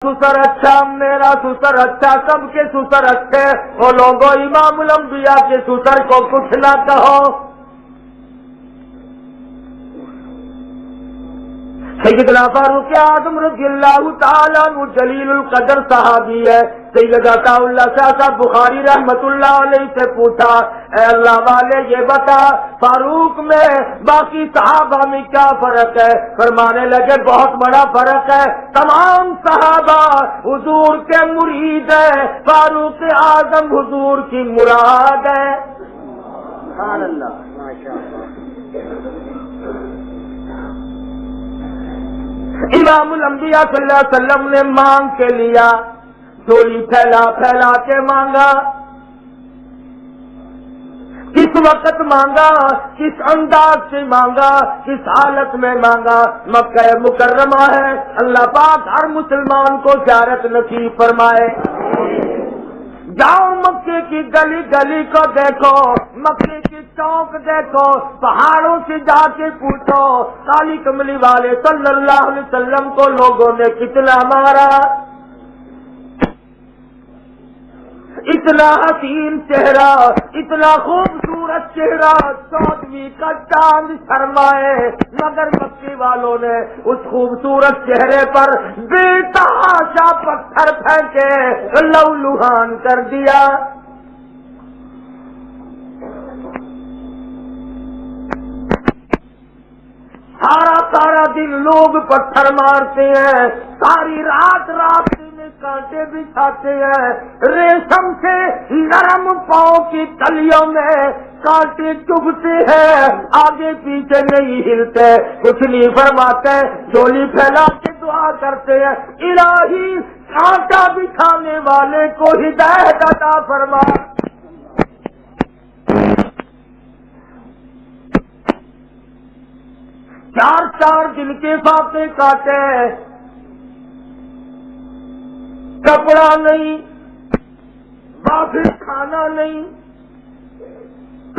سسر اچھا، میرا سسر اچھا، سب کے سسر اچھے، وہ لوگوں امام الانبیاء کے سسر کو کچھ نہ کہو۔ سیدنا فاروق اعظم رضی اللہ تعالیٰ عنہ جلیل القدر صحابی ہے۔ سید عطا اللہ شاہ صاحب بخاری رحمت اللہ علیہ سے پوچھا، اے اللہ والے یہ بتا فاروق میں باقی صحابہ میں کیا فرق ہے؟ فرمانے لگے بہت بڑا فرق ہے، تمام صحابہ حضور کے مرید ہیں، فاروق اعظم حضور کی مراد ہے۔ سبحان اللہ، ماشاء اللہ۔ امام الانبیاء صلی اللہ علیہ وسلم نے مانگ کے لیا، جھولی پھیلا پھیلا کے مانگا، کس وقت مانگا، کس انداز سے مانگا، کس حالت میں مانگا؟ مکہ مکرمہ ہے، اللہ پاک ہر مسلمان کو زیارت نصیب فرمائے۔ جاؤ مکے کی گلی گلی کو دیکھو، مکے کی چوک دیکھو، پہاڑوں سے جا کے پوچھو کالی کملی والے صلی اللہ علیہ وسلم کو لوگوں نے کتنا مارا۔ اتنا حسین چہرہ، اتنا خوبصورت چہرہ، 14ویں کا چاند شرمائے، مگر مکے والوں نے اس خوبصورت چہرے پر بے تحاشا پتھر پھینکے لہولہان کر دیا۔ سارا دن لوگ پتھر مارتے ہیں، ساری رات میں کانٹے بچھاتے ہیں، ریشم سے نرم پاؤں کی تلیوں میں کانٹے چبھتے ہیں، آگے پیچھے نہیں ہلتے، کچھ نہیں فرماتے، جھولی پھیلا کے دعا کرتے ہیں، الہی کانٹا بچھانے والے کو ہدایت عطا فرما۔ چار دن کے فاقے کاٹے، کپڑا نہیں، باقی کھانا نہیں،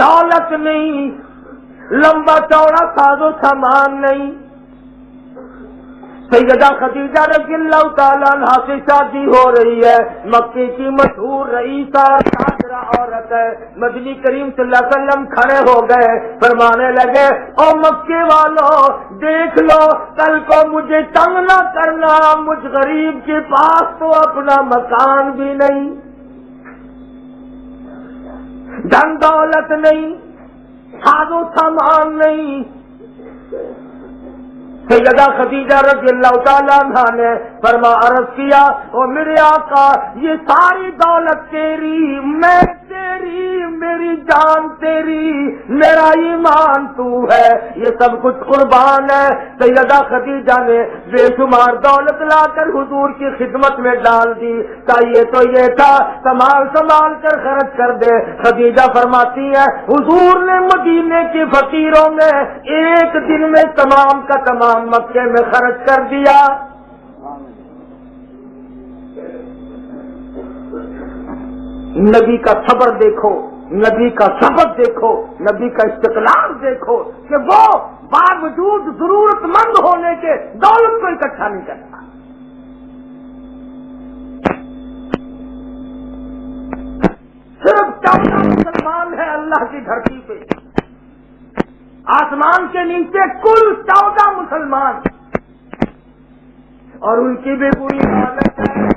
دولت نہیں، لمبا چوڑا ساز و سامان نہیں۔ سیدہ خدیجہ رضی اللہ تعالیٰ عنہا سے شادی ہو رہی ہے، مکے کی مشہور رئیسہ اور تاجرہ عورت ہے۔ مدنی کریم صلی اللہ علیہ وسلم کھڑے ہو گئے، فرمانے لگے او مکے والوں دیکھ لو، کل کو مجھے تنگ نہ کرنا، مجھ غریب کے پاس تو اپنا مکان بھی نہیں، دھن دولت نہیں، ساز و سامان نہیں۔ سیدہ خدیجہ رضی اللہ تعالیٰ عنہا نے عرض کیا او میرے آقا یہ ساری دولت تیری، میں تیری، میری جان تیری، میرا ایمان تو ہے، یہ سب کچھ قربان ہے۔ سیدہ خدیجہ نے بے شمار دولت لا کر حضور کی خدمت میں ڈال دی، چاہیے تو یہ تھا سنبھال کر خرچ کر دے۔ خدیجہ فرماتی ہے حضور نے مدینے کے فقیروں میں ایک دن میں تمام کا تمام مکے میں خرچ کر دیا۔ نبی کا صبر دیکھو، نبی کا سبق دیکھو، نبی کا استقلال دیکھو کہ وہ باوجود ضرورت مند ہونے کے دولت کو اکٹھا نہیں کرتا۔ صرف 14 مسلمان ہے اللہ کی دھرتی پہ، آسمان کے نیچے کل 14 مسلمان، اور ان کی بھی بری حالت ہے۔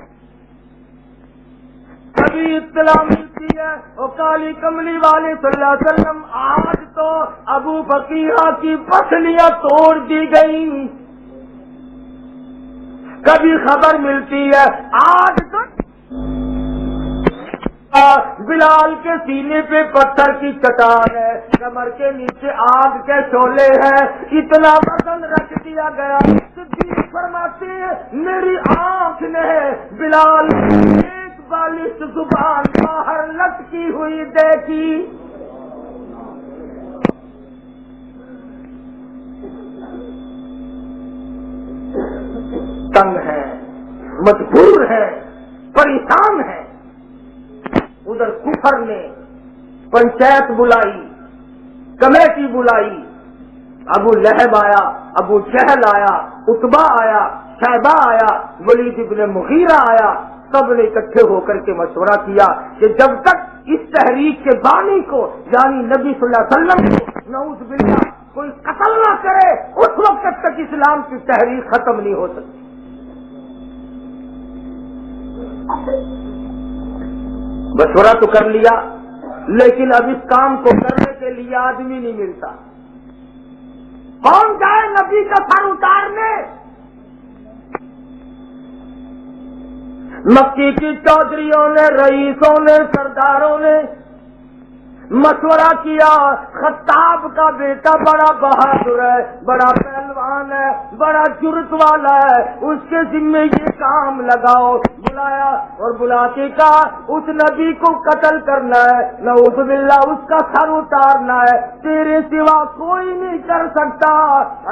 کبھی اطلاع ملتی ہے اور کالی کملی والے صلی اللہ علیہ وسلم آج تو ابو بکیہ کی پسلیاں توڑ دی گئی، کبھی خبر ملتی ہے آج تو بلال کے سینے پہ پتھر کی چٹان ہے، کمر کے نیچے آگ کے شعلے ہیں، اتنا وزن رکھ دیا گیا۔ صدیق فرماتے ہیں میری آنکھ نے بلال ایک بالش زبان باہر لٹکی ہوئی دیکھی۔ تنگ ہے، مجبور ہے، پریشان ہے۔ ادھر کفر نے پنچایت بلائی، کمیٹی بلائی، ابو لہب آیا، ابو جہل آیا، عتبہ آیا، شیبہ آیا، ولید ابن مغیرہ آیا، سب نے اکٹھے ہو کر کے مشورہ کیا کہ جب تک اس تحریک کے بانی کو یعنی نبی صلی اللہ علیہ وسلم کو نعوذ باللہ کوئی قتل نہ کرے اس وقت تک اسلام کی تحریک ختم نہیں ہو سکتی۔ مشورہ تو کر لیا، لیکن اب اس کام کو کرنے کے لیے آدمی نہیں ملتا۔ کون جائے نبی کا سر اتارنے؟ مکی کی چودھریوں نے، رئیسوں نے، سرداروں نے مشورہ کیا۔ خطاب کا بیٹا بڑا بہادر ہے، بڑا پہلوان ہے، بڑا جرت والا ہے، اس کے ذمے یہ کام لگاؤ۔ بلایا اور بلا کے کہا اس نبی کو قتل کرنا ہے، نعوذ باللہ اس کا سر اتارنا ہے، تیرے سوا کوئی نہیں کر سکتا۔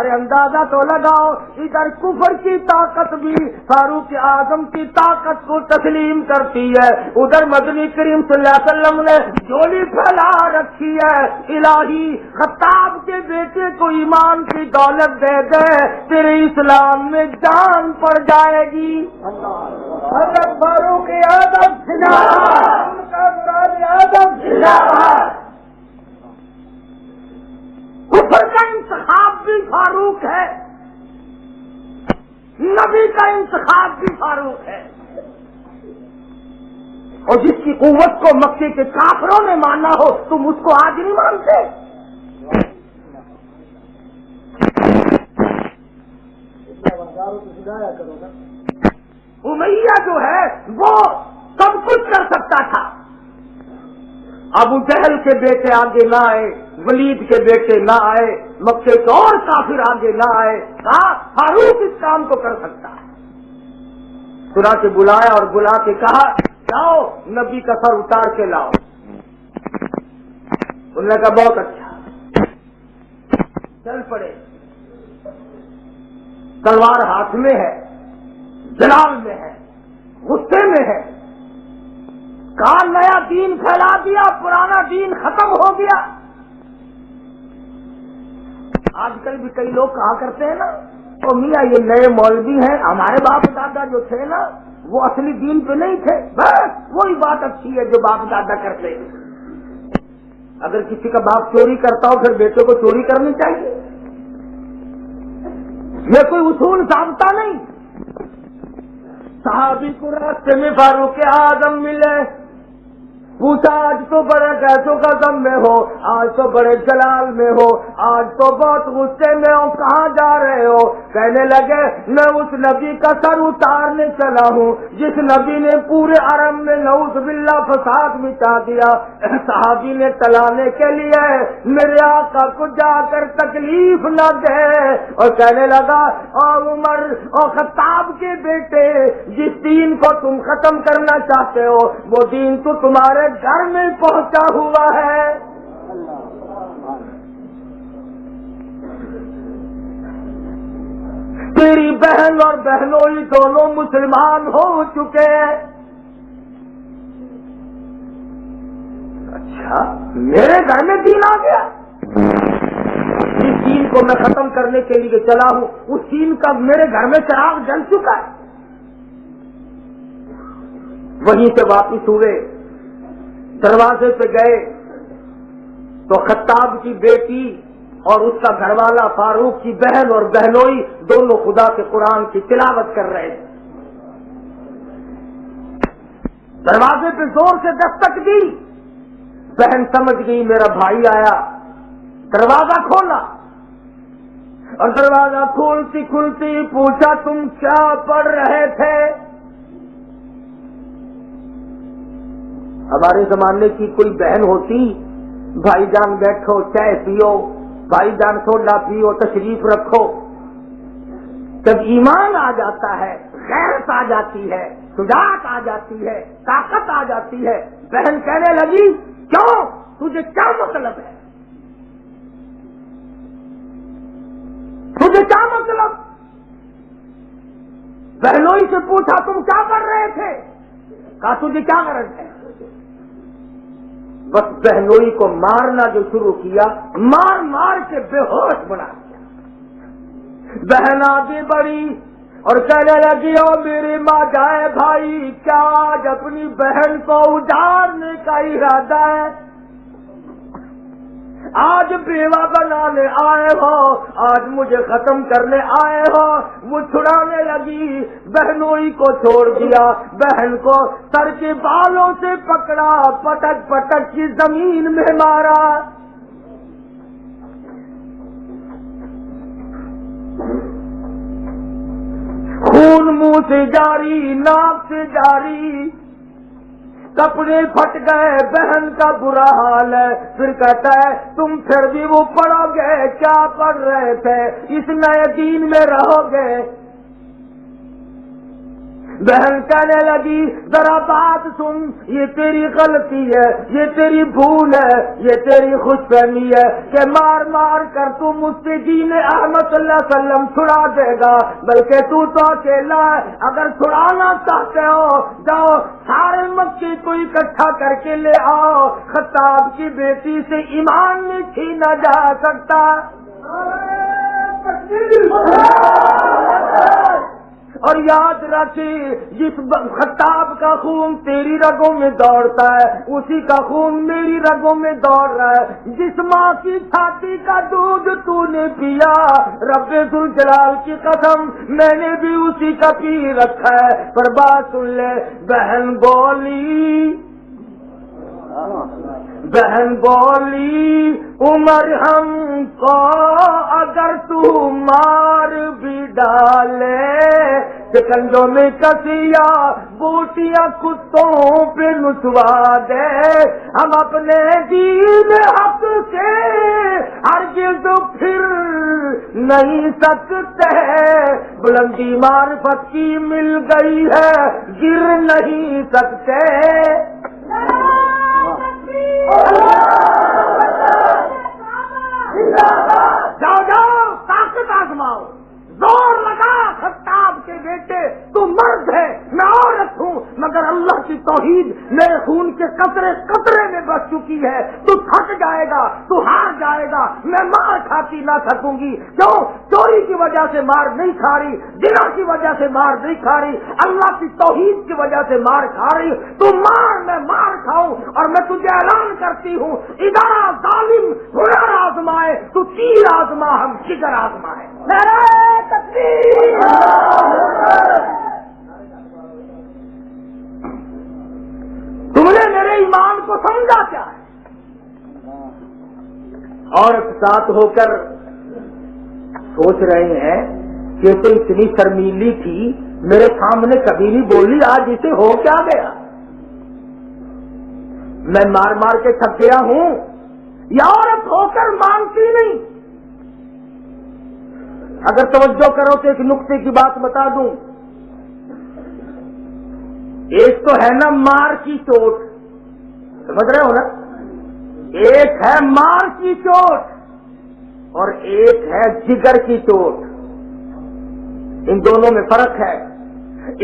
ارے اندازہ تو لگاؤ، ادھر کفر کی طاقت بھی فاروق اعظم کی طاقت کو تسلیم کرتی ہے، ادھر مدنی کریم صلی اللہ علیہ وسلم نے جھولی پھیلا رکھی ہے، الہی خطاب کے بیٹے کو ایمان کی دولت دے دے، تیرے اسلام میں جان پڑ جائے گی۔ حضرت فاروق اعظم زندہ باد، ان کا مراد اعظم زندہ باد۔ کفر کا انتخاب بھی فاروق ہے، نبی کا انتخاب بھی فاروق ہے، اور جس کی قوت کو مکے کے کافروں نے مانا ہو تم اس کو آج نہیں مانتے۔ امیہ جو ہے وہ سب کچھ کر سکتا تھا، ابو جہل کے بیٹے آگے نہ آئے، ولید کے بیٹے نہ آئے، مکے کے اور کافر آگے نہ آئے، کہا فاروق اس کام کو کر سکتا ہے۔ چنانچہ بلایا اور بلا کے کہا جاؤ نبی کا سر اتار کے لاؤ۔ انہوں نے کہا بہت اچھا، چل پڑے۔ تلوار ہاتھ میں ہے، جلال میں ہے، غصے میں ہے، کہا نیا دین پھیلا دیا، پرانا دین ختم ہو گیا۔ آج کل بھی کئی لوگ کہا کرتے ہیں نا تو میاں یہ نئے مولوی ہیں، ہمارے باپ دادا جو تھے نا وہ اصلی دین پہ نہیں تھے، بس وہی بات اچھی ہے جو باپ دادا کرتے ہیں۔ اگر کسی کا باپ چوری کرتا ہو پھر بیٹے کو چوری کرنی چاہیے، یہ کوئی اصول ضابطہ نہیں۔ صحابی کو راستے میں فاروق اعظم ملے، پوچھا آج تو بڑے کیسوں کا دم میں ہو، آج تو بڑے جلال میں ہو، آج تو بہت غصے میں ہو، کہاں جا رہے ہو؟ کہنے لگے میں اس نبی کا سر اتارنے چلا ہوں جس نبی نے پورے عرب میں نعوذ باللہ فساد مٹا دیا۔ صحابی نے ٹلانے کے لیے میرے آقا کو جا کر تکلیف نہ دے، اور کہنے لگا اور عمر اور خطاب کے بیٹے جس دین کو تم ختم کرنا چاہتے ہو وہ دین تو تمہارے گھر میں پہنچا ہوا ہے۔ تیری بہن اور بہنوئی دونوں مسلمان ہو چکے ہیں۔ اچھا میرے گھر میں دین آ گیا، جس دین کو میں ختم کرنے کے لیے چلا ہوں اس دین کا میرے گھر میں چراغ جل چکا ہے۔ وہیں سے واپس ہوئے، دروازے پہ گئے تو خطاب کی بیٹی اور اس کا گھر والا فاروق کی بہن اور بہنوئی دونوں خدا کے قرآن کی تلاوت کر رہے تھے۔ دروازے پہ زور سے دستک دی، بہن سمجھ گئی میرا بھائی آیا، دروازہ کھولا اور دروازہ کھولتی کھولتی پوچھا تم کیا پڑھ رہے تھے؟ ہمارے زمانے کی کوئی بہن ہوتی بھائی جان بیٹھو چائے پیو، بھائی جان سوڈا پیو، تشریف رکھو۔ جب ایمان آ جاتا ہے، غیرت آ جاتی ہے، شجاعت آ جاتی ہے، طاقت آ جاتی ہے، بہن کہنے لگی کیوں تجھے کیا مطلب ہے، تجھے کیا مطلب؟ بہنوئی سے پوچھا تم کیا پڑھ رہے تھے؟ کہا تجھے کیا غرض ہے؟ بس بہنوئی کو مارنا جو شروع کیا، مار مار کے بے ہوش بنا دیا۔ بہن آگے بڑھی، اور کہنے لگی او میری ماں جائے بھائی، کیا آج اپنی بہن کو اجاڑنے کا ارادہ ہے؟ آج بیوہ بنانے آئے ہو، آج مجھے ختم کرنے آئے ہو؟ وہ چھڑانے لگی، بہنوئی کو چھوڑ دیا، بہن کو سر کے بالوں سے پکڑا، پٹک پٹک کی زمین میں مارا۔ خون منہ سے جاری، ناک سے جاری، کپڑے پھٹ گئے، بہن کا برا حال ہے۔ پھر کہتا ہے تم پھر بھی وہ پڑھو گے، کیا پڑھ رہے تھے؟ اس نئے دین میں رہو گے؟ بہن کہنے لگی ذرا بات سن، یہ تیری غلطی ہے، یہ تیری بھول ہے، یہ تیری خوش فہمی ہے کہ مار مار کر تو مجھ سے دین احمد صلی اللہ علیہ وسلم چھڑا دے گا، بلکہ تو اکیلا ہے۔ اگر چھڑانا چاہتے ہو جاؤ سارے مکے کو اکٹھا کر کے لے آؤ، خطاب کی بیٹی سے ایمان نہیں چھینا جا سکتا۔ اور یاد رکھے جس خطاب کا خون تیری رگوں میں دوڑتا ہے اسی کا خون میری رگوں میں دوڑ رہا ہے۔ جس ماں کی چھاتی کا دودھ تو نے پیا، رب ذوالجلال کی قسم میں نے بھی اسی کا پی رکھا ہے۔ پر بات سن لے، بہن بولی عمر ہم کو اگر تو مار بھی ڈالے، شکنجوں میں کسیا بوٹیاں کتوں پہ نچوا دے، ہم اپنے دین حق سے ہرگز پھر نہیں سکتے۔ بلندی معرفت کی مل گئی ہے، گر نہیں سکتے۔ جاؤ جاؤ طاقت آزماؤ، زور لگا خطاب کے بیٹے، تو مرد ہے میں عورت ہوں، مگر اللہ کی توحید میرے خون کے قطرے قطرے میں بس چکی ہے۔ تو تھک جائے گا، تو ہار جائے گا، میں مار کھاتی نہ تھکوں گی۔ کیوں؟ چوری کی وجہ سے مار نہیں کھا رہی، زنا کی وجہ سے مار نہیں کھا رہی، اللہ کی توحید کی وجہ سے مار کھا رہی۔ تو مار میں مار کھاؤں، اور میں تجھے اعلان کرتی ہوں ادارہ ظالم ہنر آزمائے تو تیر آزما، ہم جگر آزمائے۔ تم نے میرے ایمان کو سمجھا کیا ہے؟ عورت ساتھ ہو کر سوچ رہے ہیں کہ تو اتنی شرمیلی تھی، میرے سامنے کبھی نہیں بولی، آج اسے ہو کیا گیا؟ میں مار مار کے تھک گیا ہوں۔ یہ عورت ہو کر مانتی نہیں۔ اگر توجہ کرو تو ایک نقطے کی بات بتا دوں، ایک تو ہے نا مار کی چوٹ، سمجھ رہے ہو نا؟ ایک ہے مار کی چوٹ اور ایک ہے جگر کی چوٹ، ان دونوں میں فرق ہے۔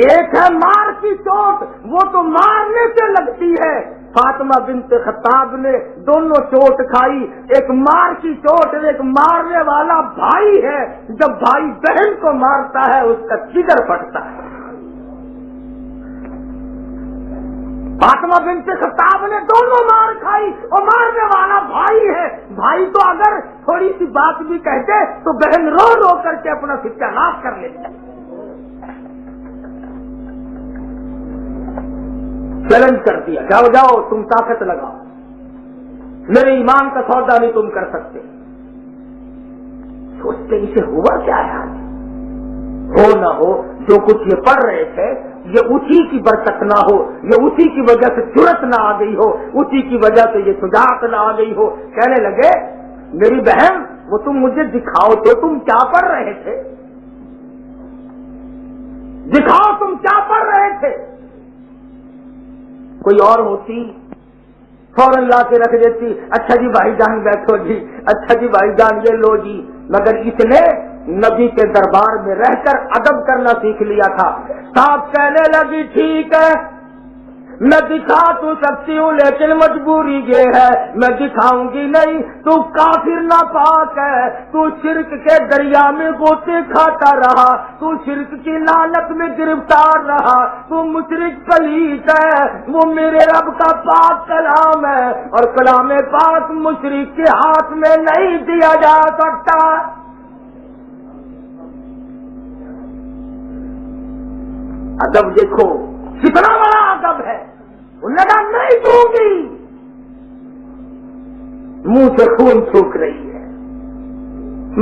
ایک ہے مار کی چوٹ، وہ تو مارنے سے لگتی ہے، فاطمہ بنت خطاب نے دونوں چوٹ کھائی۔ ایک مار کی چوٹ، ایک مارنے والا بھائی ہے، جب بھائی بہن کو مارتا ہے اس کا جگر پھٹتا ہے۔ فاطمہ بنت خطاب نے دونوں مار کھائی، اور مارنے والا بھائی ہے۔ بھائی تو اگر تھوڑی سی بات بھی کہتے تو بہن رو رو کر کے اپنا ستیہ ناش کر لیتے۔ چیلنج کر دیا، جاؤ جاؤ تم طاقت لگاؤ، میرے ایمان کا سودا نہیں تم کر سکتے۔ سوچتے اسے ہوا کیا ہے؟ آج ہو نہ ہو جو کچھ یہ پڑھ رہے تھے یہ اسی کی برکت نہ ہو، یہ اسی کی وجہ سے جرأت نہ آ گئی ہو، اسی کی وجہ سے یہ شجاعت نہ آ گئی ہو۔ کہنے لگے میری بہن وہ تم مجھے دکھاؤ تو تم کیا پڑھ رہے تھے، دکھاؤ تم کیا پڑھ رہے تھے۔ کوئی اور ہوتی فوراً لا کے رکھ دیتی، اچھا جی بھائی جان بیٹھو جی، اچھا جی بھائی جان یہ لو جی، مگر اس نے نبی کے دربار میں رہ کر ادب کرنا سیکھ لیا تھا۔ صاحب کہنے لگی ٹھیک ہے میں دکھا تو سکتی ہوں لیکن مجبوری یہ ہے میں دکھاؤں گی نہیں. تو کافر نہ پاک ہے, تو شرک کے دریا میں غوطے کھاتا رہا, تو شرک کی لعنت میں گرفتار رہا, تو مشرک پلیت ہے. وہ میرے رب کا پاک کلام ہے اور کلام پاک مشرک کے ہاتھ میں نہیں دیا جا سکتا. ادب دیکھو کتنا بڑا ادب ہے. وہ لگا نہیں دوں گی, منہ سے خون سوکھ رہی ہے,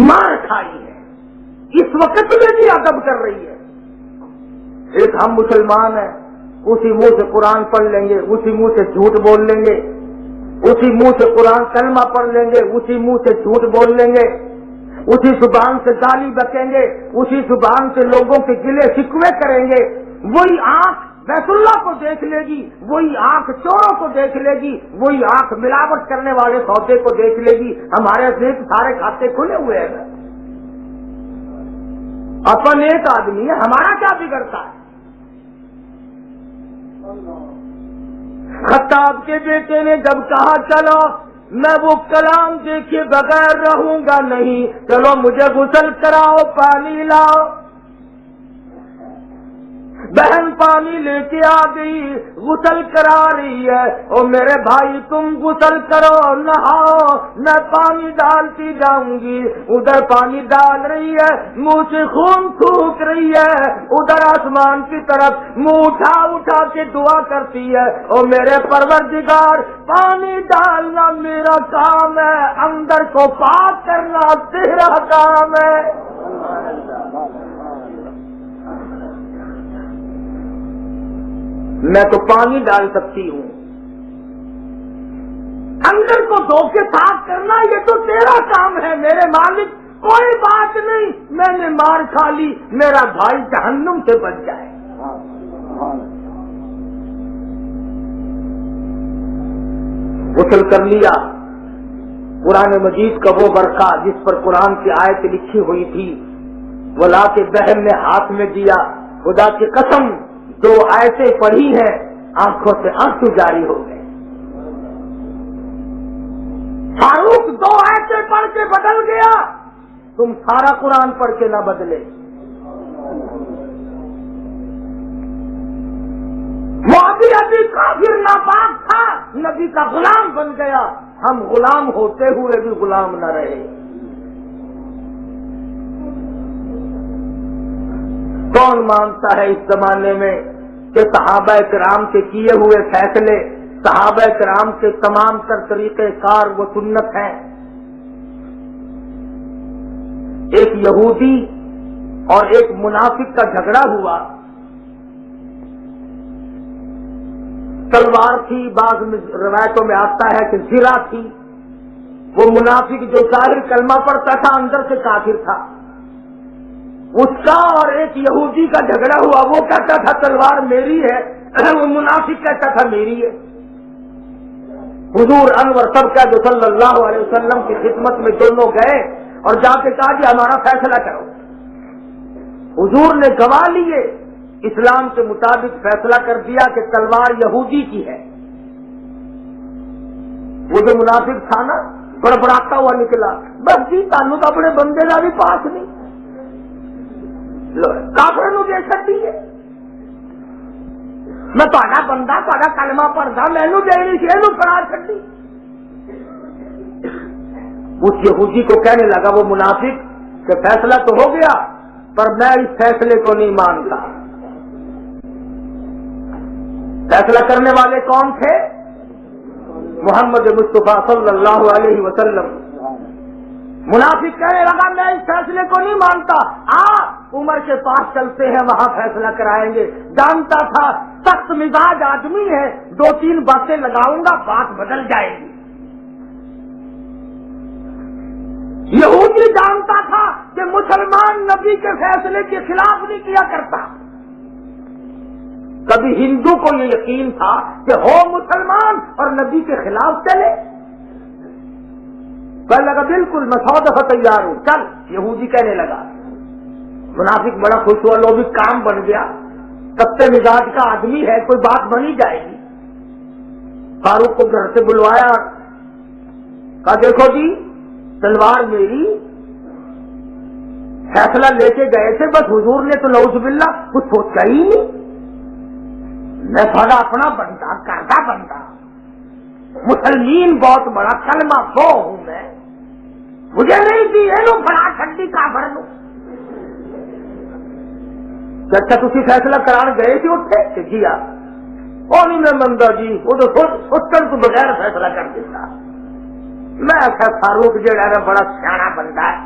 مار کھائی ہے, اس وقت میں بھی ادب کر رہی ہے. ایک ہم مسلمان ہیں, اسی منہ سے قرآن پڑھ لیں گے, اسی منہ سے جھوٹ بول لیں گے, اسی منہ سے قرآن کلمہ پڑھ لیں گے, اسی منہ سے جھوٹ بول لیں گے, اسی زبان سے گالی بکیں گے, اسی زبان سے لوگوں کے گلے شکوے کریں گے. وہی آنکھ بیت اللہ کو دیکھ لے گی, وہی آنکھ چوروں کو دیکھ لے گی, وہی آنکھ ملاوٹ کرنے والے سودے کو دیکھ لے گی. ہمارے ذہن سارے کھاتے کھلے ہوئے ہیں. اپن ایک آدمی ہے, ہمارا کیا بگڑتا ہے؟ خطاب کے بیٹے نے جب کہا چلو میں وہ کلام دیکھے بغیر رہوں گا نہیں, چلو مجھے غسل کراؤ, پانی لاؤ. بہن پانی لے کے آ گئی, غسل کرا رہی ہے. اور میرے بھائی تم غسل کرو, نہاؤ, میں پانی ڈالتی جاؤں گی. ادھر پانی ڈال رہی ہے, منہ سے خون تھوک رہی ہے, ادھر آسمان کی طرف منہ اٹھا اٹھا کے دعا کرتی ہے, اور میرے پروردگار پانی ڈالنا میرا کام ہے, اندر کو پاک کرنا تیرا کام ہے. میں تو پانی ڈال سکتی ہوں, اندر کو دھو کے صاف کرنا یہ تو تیرا کام ہے. میرے مالک کوئی بات نہیں, میں نے مار کھا لی, میرا بھائی جہنم سے بچ جائے. غسل کر لیا. قرآن مجید کا وہ برقع جس پر قرآن کی آیت لکھی ہوئی تھی وہ لا کے بہن نے ہاتھ میں دیا. خدا کی قسم جو آیتیں پڑھی ہیں آنکھوں سے آنسو جاری ہو گئے. فاروق 2 آیتیں پڑھ کے بدل گیا, تم سارا قرآن پڑھ کے نہ بدلے. معاویہ ابھی کافر ناپاک تھا, نبی کا غلام بن گیا. ہم غلام ہوتے ہوئے بھی غلام نہ رہے. کون مانتا ہے اس زمانے میں کہ صحابہ کرام کے کیے ہوئے فیصلے, صحابہ کرام کے تمام تر طریقہ کار وہ سنت ہیں؟ ایک یہودی اور ایک منافق کا جھگڑا ہوا. تلوار تھی, بعض روایتوں میں آتا ہے کہ زرہ تھی. وہ منافق جو ظاہر کلمہ پڑھتا تھا اندر سے کافر تھا, اس کا اور ایک یہودی کا جھگڑا ہوا. وہ کہتا تھا تلوار میری ہے, وہ منافق کہتا تھا میری ہے. حضور انور سب کا جو صلی اللہ علیہ وسلم کی خدمت میں دونوں گئے اور جا کے کہا کہ ہمارا فیصلہ کرو. حضور نے گواہ لیے, اسلام کے مطابق فیصلہ کر دیا کہ تلوار یہودی کی ہے. وہ جو منافق تھا نا بڑبڑاتا ہوا نکلا, بس جی تعلق اپنے بندے کا بھی پاس نہیں, کافر نو دے سکتی ہے. میں تہاڈا بندہ تہاڈا کلمہ پڑھدا, مینوں دینی سی, اینوں پڑھا چھڈی. اس یہودی کو کہنے لگا وہ منافق کہ فیصلہ تو ہو گیا پر میں اس فیصلے کو نہیں مانتا. فیصلہ کرنے والے کون تھے؟ محمد مصطفیٰ صلی اللہ علیہ وسلم. منافق کہنے لگا میں اس فیصلے کو نہیں مانتا, عمر کے پاس چلتے ہیں وہاں فیصلہ کرائیں گے. جانتا تھا سخت مزاج آدمی ہے, 2-3 باتیں لگاؤں گا بات بدل جائے گی. یہودی جانتا تھا کہ مسلمان نبی کے فیصلے کے خلاف نہیں کیا کرتا. کبھی ہندو کو یہ یقین تھا کہ ہو مسلمان اور نبی کے خلاف چلے. کہنے لگا بالکل میں 100 دفعہ تیار ہوں, چل. یہودی کہنے لگا. منافق بڑا خوش ہوا, لو بھی کام بن گیا, سب سے مزاج کا آدمی ہے, کوئی بات بنی جائے گی. فاروق کو گھر سے بلوایا، کہا دیکھو جی تلوار میری، فیصلہ لے کے گئے تھے، بس حضور نے تو نعوذ باللہ کچھ سوچا ہی نہیں، میں تھوڑا اپنا بندہ کردہ بندہ، مسلمین بہت بڑا کلمہ خو ہوں میں، مجھے نہیں دی یہ بڑا ٹھنڈی کا بھر لوں۔ اچھا تھی فیصلہ کران گئے تھے اٹھے کہ جی اور نہیں میں منگا جی وہ تو سوچن تو بغیر فیصلہ کر دیتا، میں آخر فاروق جہاں ہے بڑا سیاح بندہ ہے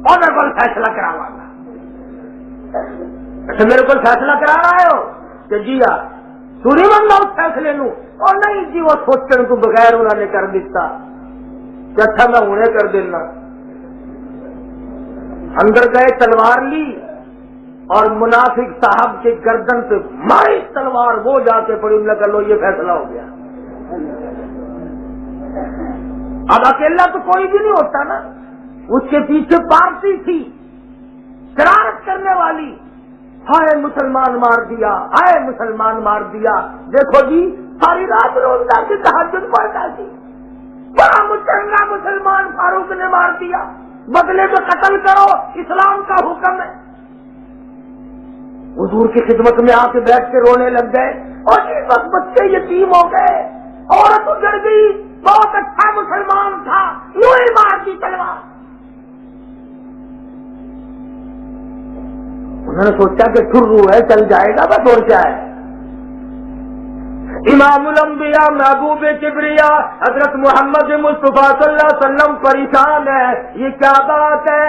اور میرے کو فیصلہ کراوا گا۔ اچھا میرے کو فیصلہ کرا رہے ہو کہ جی تو نہیں منگا اس فیصلے نو، اور نہیں جی وہ سوچن تو بغیر انہوں نے کر دیتا کہ اچھا میں انہیں کر دینا۔ اندر گئے، تلوار لی اور منافق صاحب کے گردن سے ماری تلوار، وہ جا کے پڑی، انہوں نے کہا لو یہ فیصلہ ہو گیا۔ اب اکیلا تو کوئی بھی نہیں ہوتا نا، اس کے پیچھے پارٹی تھی شرارت کرنے والی، ہائے مسلمان مار دیا، ہائے مسلمان مار دیا۔ دیکھو جی ساری رات روزہ کی تہجد پڑھتا تھی، بڑا مچنگا مسلمان فاروق نے مار دیا، بدلے میں قتل کرو، اسلام کا حکم ہے۔ حضور کی خدمت میں آ کے بیٹھ کے رونے لگ گئے، اور اس وقت بچے یتیم ہو گئے، عورت اجڑ گئی، بہت اچھا مسلمان تھا، یوں ہی مار دی تلوار۔ انہوں نے سوچا کہ ٹھرو ہے چل جائے گا بس، اور کیا ہے۔ امام الانبیاء محبوب کبریا حضرت محمد مصطفیٰ صلی اللہ علیہ وسلم پریشان ہے، یہ کیا بات ہے؟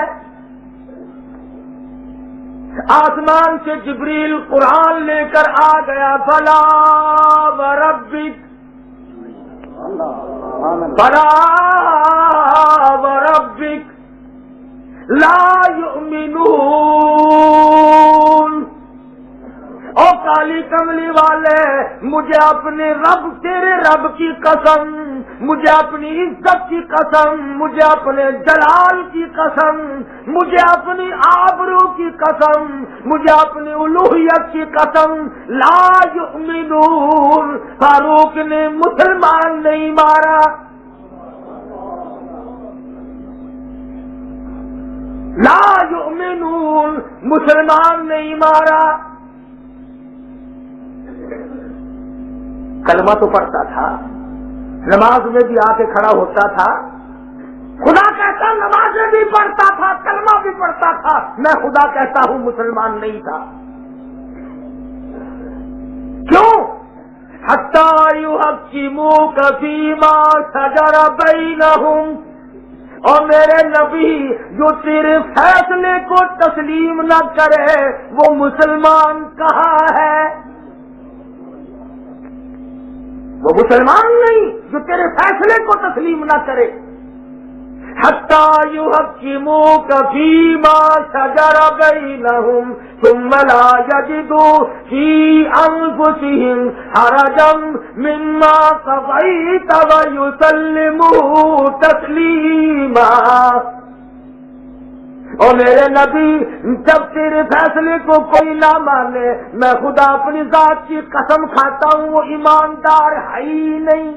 آسمان سے جبریل قرآن لے کر آ گیا، فلا وربک فلا وربک لا یؤمنون۔ او کالی کملی والے، مجھے اپنے رب، تیرے رب کی قسم، مجھے اپنی عزت کی قسم، مجھے اپنے جلال کی قسم، مجھے اپنی آبرو کی قسم، مجھے اپنی الوہیت کی قسم، لا یؤمنون، فاروق نے مسلمان نہیں مارا، لا یؤمنون، مسلمان نہیں مارا۔ کلمہ تو پڑھتا تھا، نماز میں بھی آ کے کھڑا ہوتا تھا، خدا کہتا نماز بھی پڑھتا تھا، کلمہ بھی پڑھتا تھا، میں خدا کہتا ہوں مسلمان نہیں تھا۔ کیوں؟ حتی یحکموک فیما شجر بینہم، اور میرے نبی جو تیرے فیصلے کو تسلیم نہ کرے وہ مسلمان کہاں ہے؟ وہ مسلمان نہیں جو تیرے فیصلے کو تسلیم نہ کرے۔ حتی یحکموک فیما شجر بینہم ثم لا یجدوا فی انفسہم حرجا مما قضیت ویسلموا تسلیما۔ اور میرے نبی جب تیرے فیصلے کو کوئی نہ مانے، میں خدا اپنی ذات کی قسم کھاتا ہوں وہ ایماندار ہے ہی نہیں۔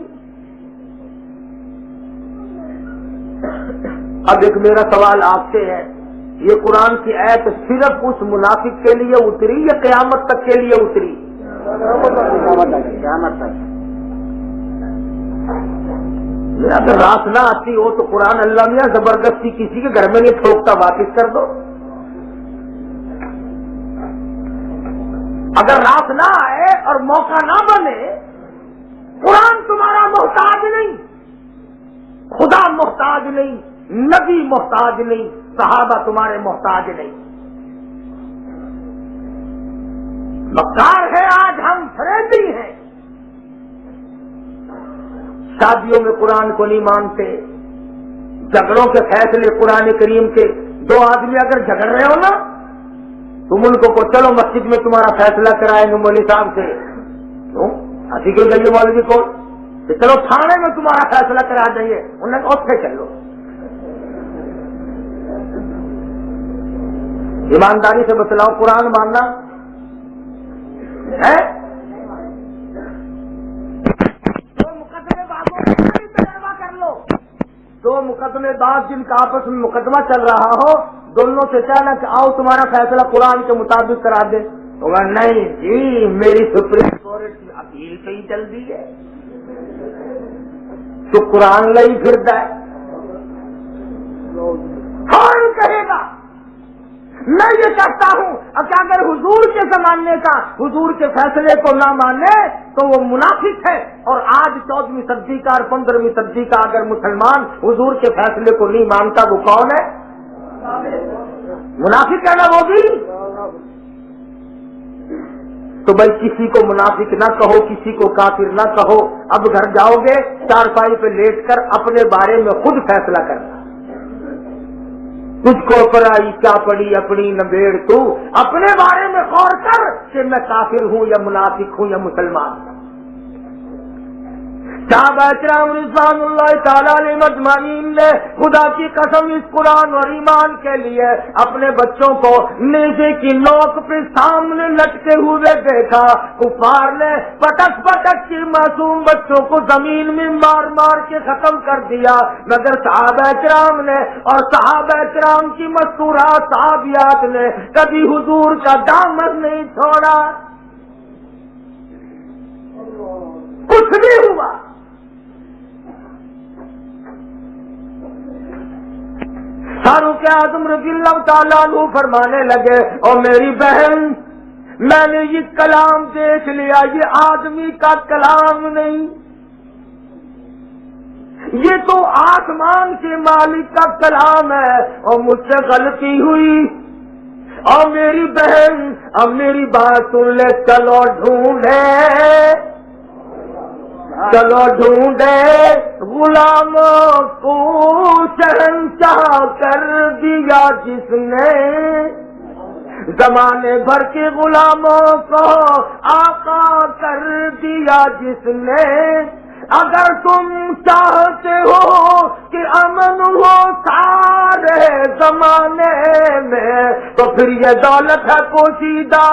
اب ایک میرا سوال آپ سے ہے، یہ قرآن کی آیت صرف اس منافق کے لیے اتری یا قیامت تک کے لیے اتری؟ قیامت تک۔ اگر راس نہ آتی ہو تو قرآن اللہ میاں زبردستی کسی کے گھر میں نہیں ٹھوکتا، واپس کر دو۔ اگر راس نہ آئے اور موقع نہ بنے، قرآن تمہارا محتاج نہیں، خدا محتاج نہیں، نبی محتاج نہیں، صحابہ تمہارے محتاج نہیں۔ مکار ہے آج ہم، فریبی ہیں، شادیوں میں قرآن کو نہیں مانتے، جھگڑوں کے فیصلے قرآن کریم کے، دو آدمی اگر جھگڑ رہے ہو نا تم ان کو چلو مسجد میں تمہارا فیصلہ کرائیں گے مولوی صاحب سے، کیوں ہنسی کیوں جائیے مولوی کو، چلو تھانے میں تمہارا فیصلہ کرا دیں گے، انہوں نے کہا سے چلو۔ ایمانداری سے بتلاؤ قرآن ماننا ہے؟ مقدمے باز جن کا آپس میں مقدمہ چل رہا ہو، دونوں سے کہنا کہ آؤ تمہارا فیصلہ قرآن کے مطابق کرا دے، تو نہیں جی میری سپریم کورٹ کی اپیل پہ ہی چل دی ہے، تو قرآن لئی پھرتا ہے، کون کہے گا؟ میں یہ کہتا ہوں کہ اگر حضور کے زمانے کا حضور کے فیصلے کو نہ مانے تو وہ منافق ہے، اور آج 14ویں صدی کا اور 15ویں صدی کا اگر مسلمان حضور کے فیصلے کو نہیں مانتا وہ کون ہے؟ منافق ہے نا وہ بھی؟ تو بھائی کسی کو منافق نہ کہو، کسی کو کافر نہ کہو، اب گھر جاؤ گے چارپائی پہ لیٹ کر اپنے بارے میں خود فیصلہ کرنا، تجھ کو پرائی کیا پڑی اپنی نبیڑ، تو اپنے بارے میں غور کر کہ میں کافر ہوں یا منافق ہوں یا مسلمان ہوں۔ صحابہ کرام رضوان اللہ تعالی علیہم اجمعین نے خدا کی قسم اس قرآن اور ایمان کے لیے اپنے بچوں کو نیزے کی نوک پہ سامنے لٹکے ہوئے دیکھا، کفار نے پٹک پٹک کے معصوم بچوں کو زمین میں مار مار کے ختم کر دیا، مگر صحابہ کرام نے اور صحابہ کرام کی مستورات صحابیات نے کبھی حضور کا دامن نہیں چھوڑا، کچھ بھی ہوا۔ فاروق اعظم رضی اللہ تعالیٰ عنہ فرمانے لگے، اور میری بہن میں نے یہ کلام دیکھ لیا، یہ آدمی کا کلام نہیں، یہ تو آسمان کے مالک کا کلام ہے، اور مجھ سے غلطی ہوئی، اور میری بہن اب میری بات سن لے، چلو ڈھونڈے چلو ڈھونڈے غلاموں کو شہنشاہ کر دیا جس نے، زمانے بھر کے غلاموں کو آقا کر دیا جس نے، اگر تم چاہتے ہو کہ امن ہو سارے زمانے میں تو پھر یہ دولت ہے پوشیدہ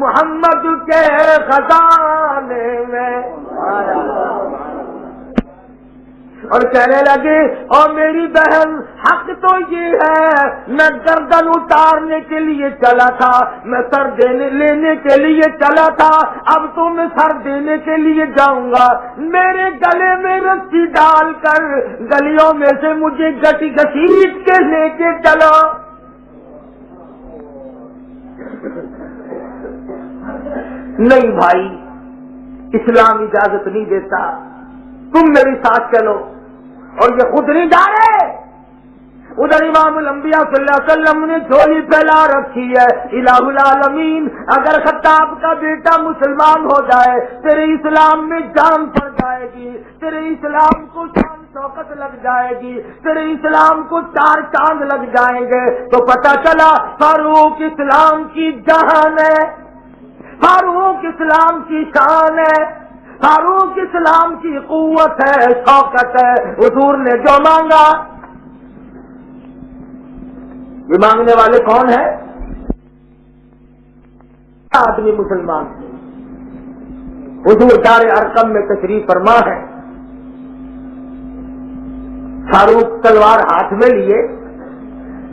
محمد کے خزانے میں۔ اور کہنے لگے، اور میری بہن حق تو یہ ہے، میں گردن اتارنے کے لیے چلا تھا، میں سر لینے کے لیے چلا تھا، اب تو میں سر دینے کے لیے جاؤں گا، میرے گلے میں رسی ڈال کر گلیوں میں سے مجھے گھسیٹ کے لے کے چلا۔ نہیں بھائی، اسلام اجازت نہیں دیتا، تم میری ساتھ چلو، اور یہ خود نہیں جا رہے، ادھر امام الانبیاء صلی اللہ علیہ وسلم نے جھولی پھیلا رکھی ہے، الہ العالمین اگر خطاب کا بیٹا مسلمان ہو جائے تیرے اسلام میں جان پڑ جائے گی، تیرے اسلام کو شان شوکت لگ جائے گی، تیرے اسلام کو 4 چاند لگ جائیں گے، تو پتہ چلا فاروق اسلام کی جان ہے، فاروق اسلام کی شان ہے، فاروق اسلام کی قوت ہے، شوکت ہے۔ حضور نے جو مانگا، یہ مانگنے والے کون ہیں؟ آدمی مسلمان۔ حضور دار ارقم میں تشریف فرما ہے، فاروق تلوار ہاتھ میں لیے،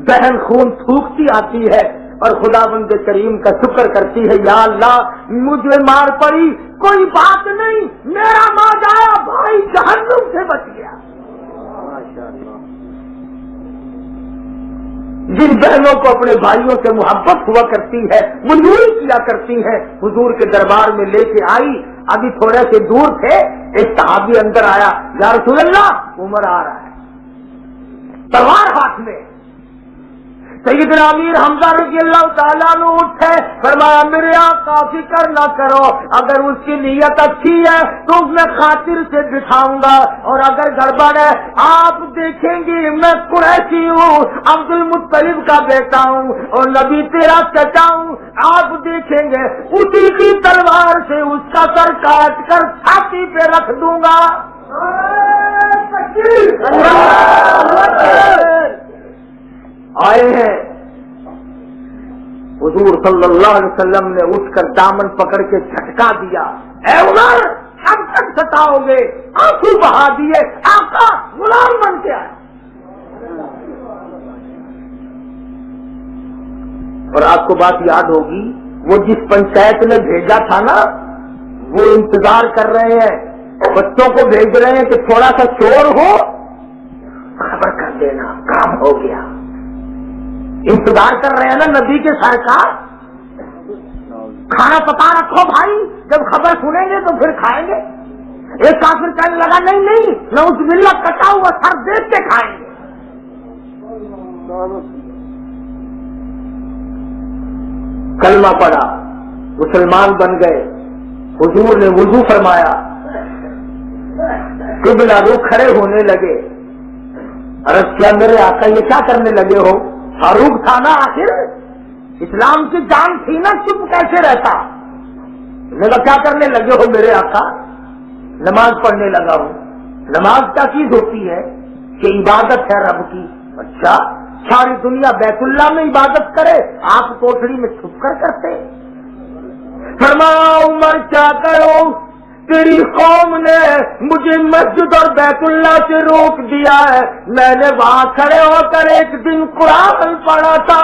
بہن خون تھوکتی آتی ہے اور خدا بند کریم کا شکر کرتی ہے، یا اللہ مجھے مار پڑی کوئی بات نہیں، میرا ماں جایا بھائی جہنم سے بچ گیا۔ جن بہنوں کو اپنے بھائیوں سے محبت ہوا کرتی ہے، وہ یوں کیا کرتی ہیں، حضور کے دربار میں لے کے آئی، ابھی تھوڑے سے دور تھے، ایک صحابی اندر آیا، یا رسول اللہ عمر آ رہا ہے، تلوار ہاتھ میں۔ سیدنا امیر حمزہ رضی اللہ تعالیٰ عنہ اٹھے، فرمایا میرے آقا فکر نہ کرو، اگر اس کی نیت اچھی ہے تو میں خاطر سے بٹھاؤں گا، اور اگر گڑبڑ ہے آپ دیکھیں گے میں قریشی ہوں، عبد المطلب کا بیٹا ہوں اور نبی تیرا چچا ہوں، آپ دیکھیں گے اسی کی تلوار سے اس کا سر کاٹ کر چھاتی پہ رکھ دوں گا۔ آئے ہیں حضور صلی اللہ علیہ وسلم نے اٹھ کر دامن پکڑ کے جھٹکا دیا، اے عمر اب تک ستاؤ گے، آنسو بہا دیے، آقا غلام بن کے آئے۔ اور آپ کو بات یاد ہوگی، وہ جس پنچایت نے بھیجا تھا نا، وہ انتظار کر رہے ہیں، بچوں کو بھیج رہے ہیں کہ تھوڑا سا شور ہو خبر کر دینا، کام ہو گیا۔ انتظار کر رہے ہیں نا نبی کے سرکار، کھانا پکا رکھو بھائی، جب خبر سنیں گے تو پھر کھائیں گے۔ ایک کافر کہنے لگا نہیں، نعوذ باللہ کٹا ہوا سر دیکھ کے کھائیں گے۔ کلمہ پڑا، مسلمان بن گئے، حضور نے وضو فرمایا، قبلہ رخ کھڑے ہونے لگے۔ عرض کیا میرے آقا یہ کیا کرنے لگے ہو؟ فاروق تھا نا آخر، اسلام کی جان تھی نا، چپ کیسے رہتا؟ میں نے کیا کرنے لگے ہو میرے آقا؟ نماز پڑھنے لگا ہوں۔ نماز کیا چیز ہوتی ہے؟ کہ عبادت ہے رب کی۔ اچھا، ساری دنیا بیت اللہ میں عبادت کرے، آپ کوٹھڑی میں چھپ کر کرتے؟ فرمایا عمر کیا کرو، تیری قوم نے مجھے مسجد اور بیت اللہ سے روک دیا ہے، میں نے وہاں کھڑے ہو کر ایک دن قرآن پڑھا تھا،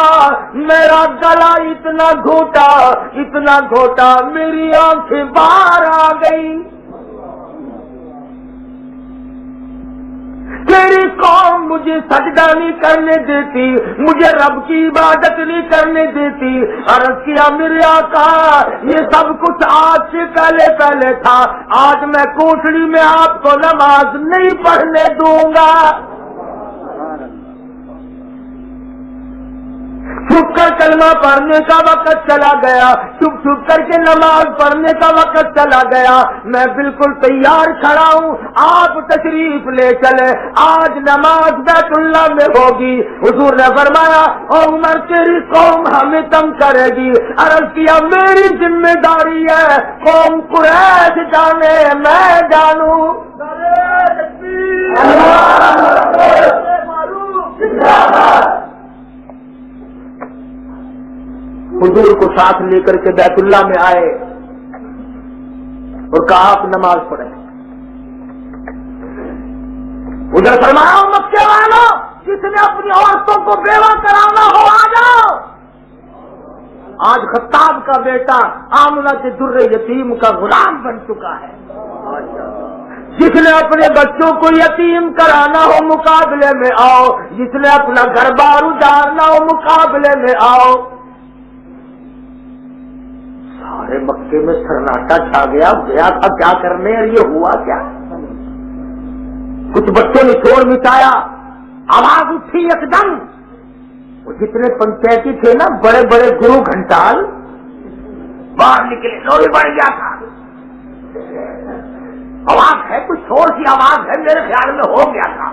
میرا گلا اتنا گھوٹا میری آنکھیں باہر آ گئی۔ تیری قوم مجھے سجدہ نہیں کرنے دیتی، مجھے رب کی عبادت نہیں کرنے دیتی۔ عرض کیا میرے آقا یہ سب کچھ آج سے پہلے تھا، آج میں کوٹڑی میں آپ کو نماز نہیں پڑھنے دوں گا۔ چھپ کر کلمہ پڑھنے کا وقت چلا گیا، چھپ کر کے نماز پڑھنے کا وقت چلا گیا، میں بالکل تیار کھڑا ہوں، آپ تشریف لے چلے، آج نماز بیت اللہ میں ہوگی۔ حضور نے فرمایا او عمر تیری قوم ہمیں تنگ کرے گی۔ عرض کیا میری ذمہ داری ہے، قوم قریش جانے میں جانوں۔ حضور کو ساتھ لے کر کے بیت اللہ میں آئے اور کہا آپ نماز پڑھیں۔ ادھر فرمایا مکے والوں، جس نے اپنی عورتوں کو بیوہ کرانا ہو آ جاؤ۔ آج خطاب کا بیٹا آمنہ کے در یتیم کا غلام بن چکا ہے۔ جس نے اپنے بچوں کو یتیم کرانا ہو مقابلے میں آؤ، جس نے اپنا گھر بار اجارنا ہو مقابلے میں آؤ۔ سارے مکے میں سناٹا چھا گیا تھا کیا کرنے، اور یہ ہوا کیا؟ کچھ بچوں نے شور مچایا، آواز اٹھی ایک دم، وہ جتنے پنچایتی تھے نا بڑے بڑے گرو گھنٹال باہر نکلے، لوری بڑھ گیا تھا۔ آواز ہے، کچھ شور کی آواز ہے، میرے خیال میں ہو گیا تھا۔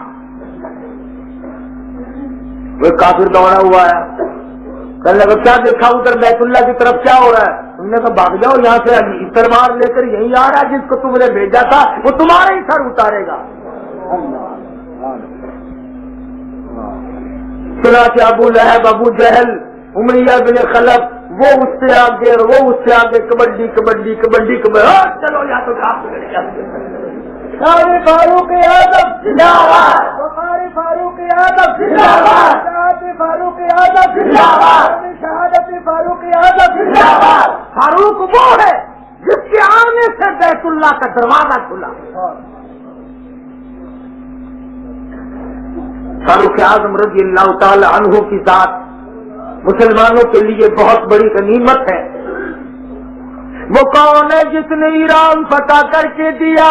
وہ کافر دوڑا ہوا ہے، کہنے لگا کیا دیکھا ادھر بیت اللہ کی طرف کیا ہو رہا ہے؟ تم نے کہا بھاگ جاؤ یہاں سے، تلوار لے کر یہی آ رہا ہے، جس کو تم نے بھیجا تھا وہ تمہارا ہی سر اتارے گا۔ چنانچہ ابو لہب، ابو جہل، امیہ بن خلف، وہ اس سے آگے اور وہ اس سے آگے، کبڈی کبڈی کبڈی کبڈی، چلو یا تو فاروق اعظم زندہ باد، بخاری فاروق اعظم زندہ باد، فاروق اعظم زندہ باد، شہادت فاروق اعظم زندہ باد۔ فاروق وہ ہے جس کے آنے سے بیت اللہ کا دروازہ کھلا۔ فاروق اعظم رضی اللہ تعالی عنہ کی ذات مسلمانوں کے لیے بہت بڑی غنیمت ہے۔ وہ کون ہے جس نے ایران فتح کر کے دیا؟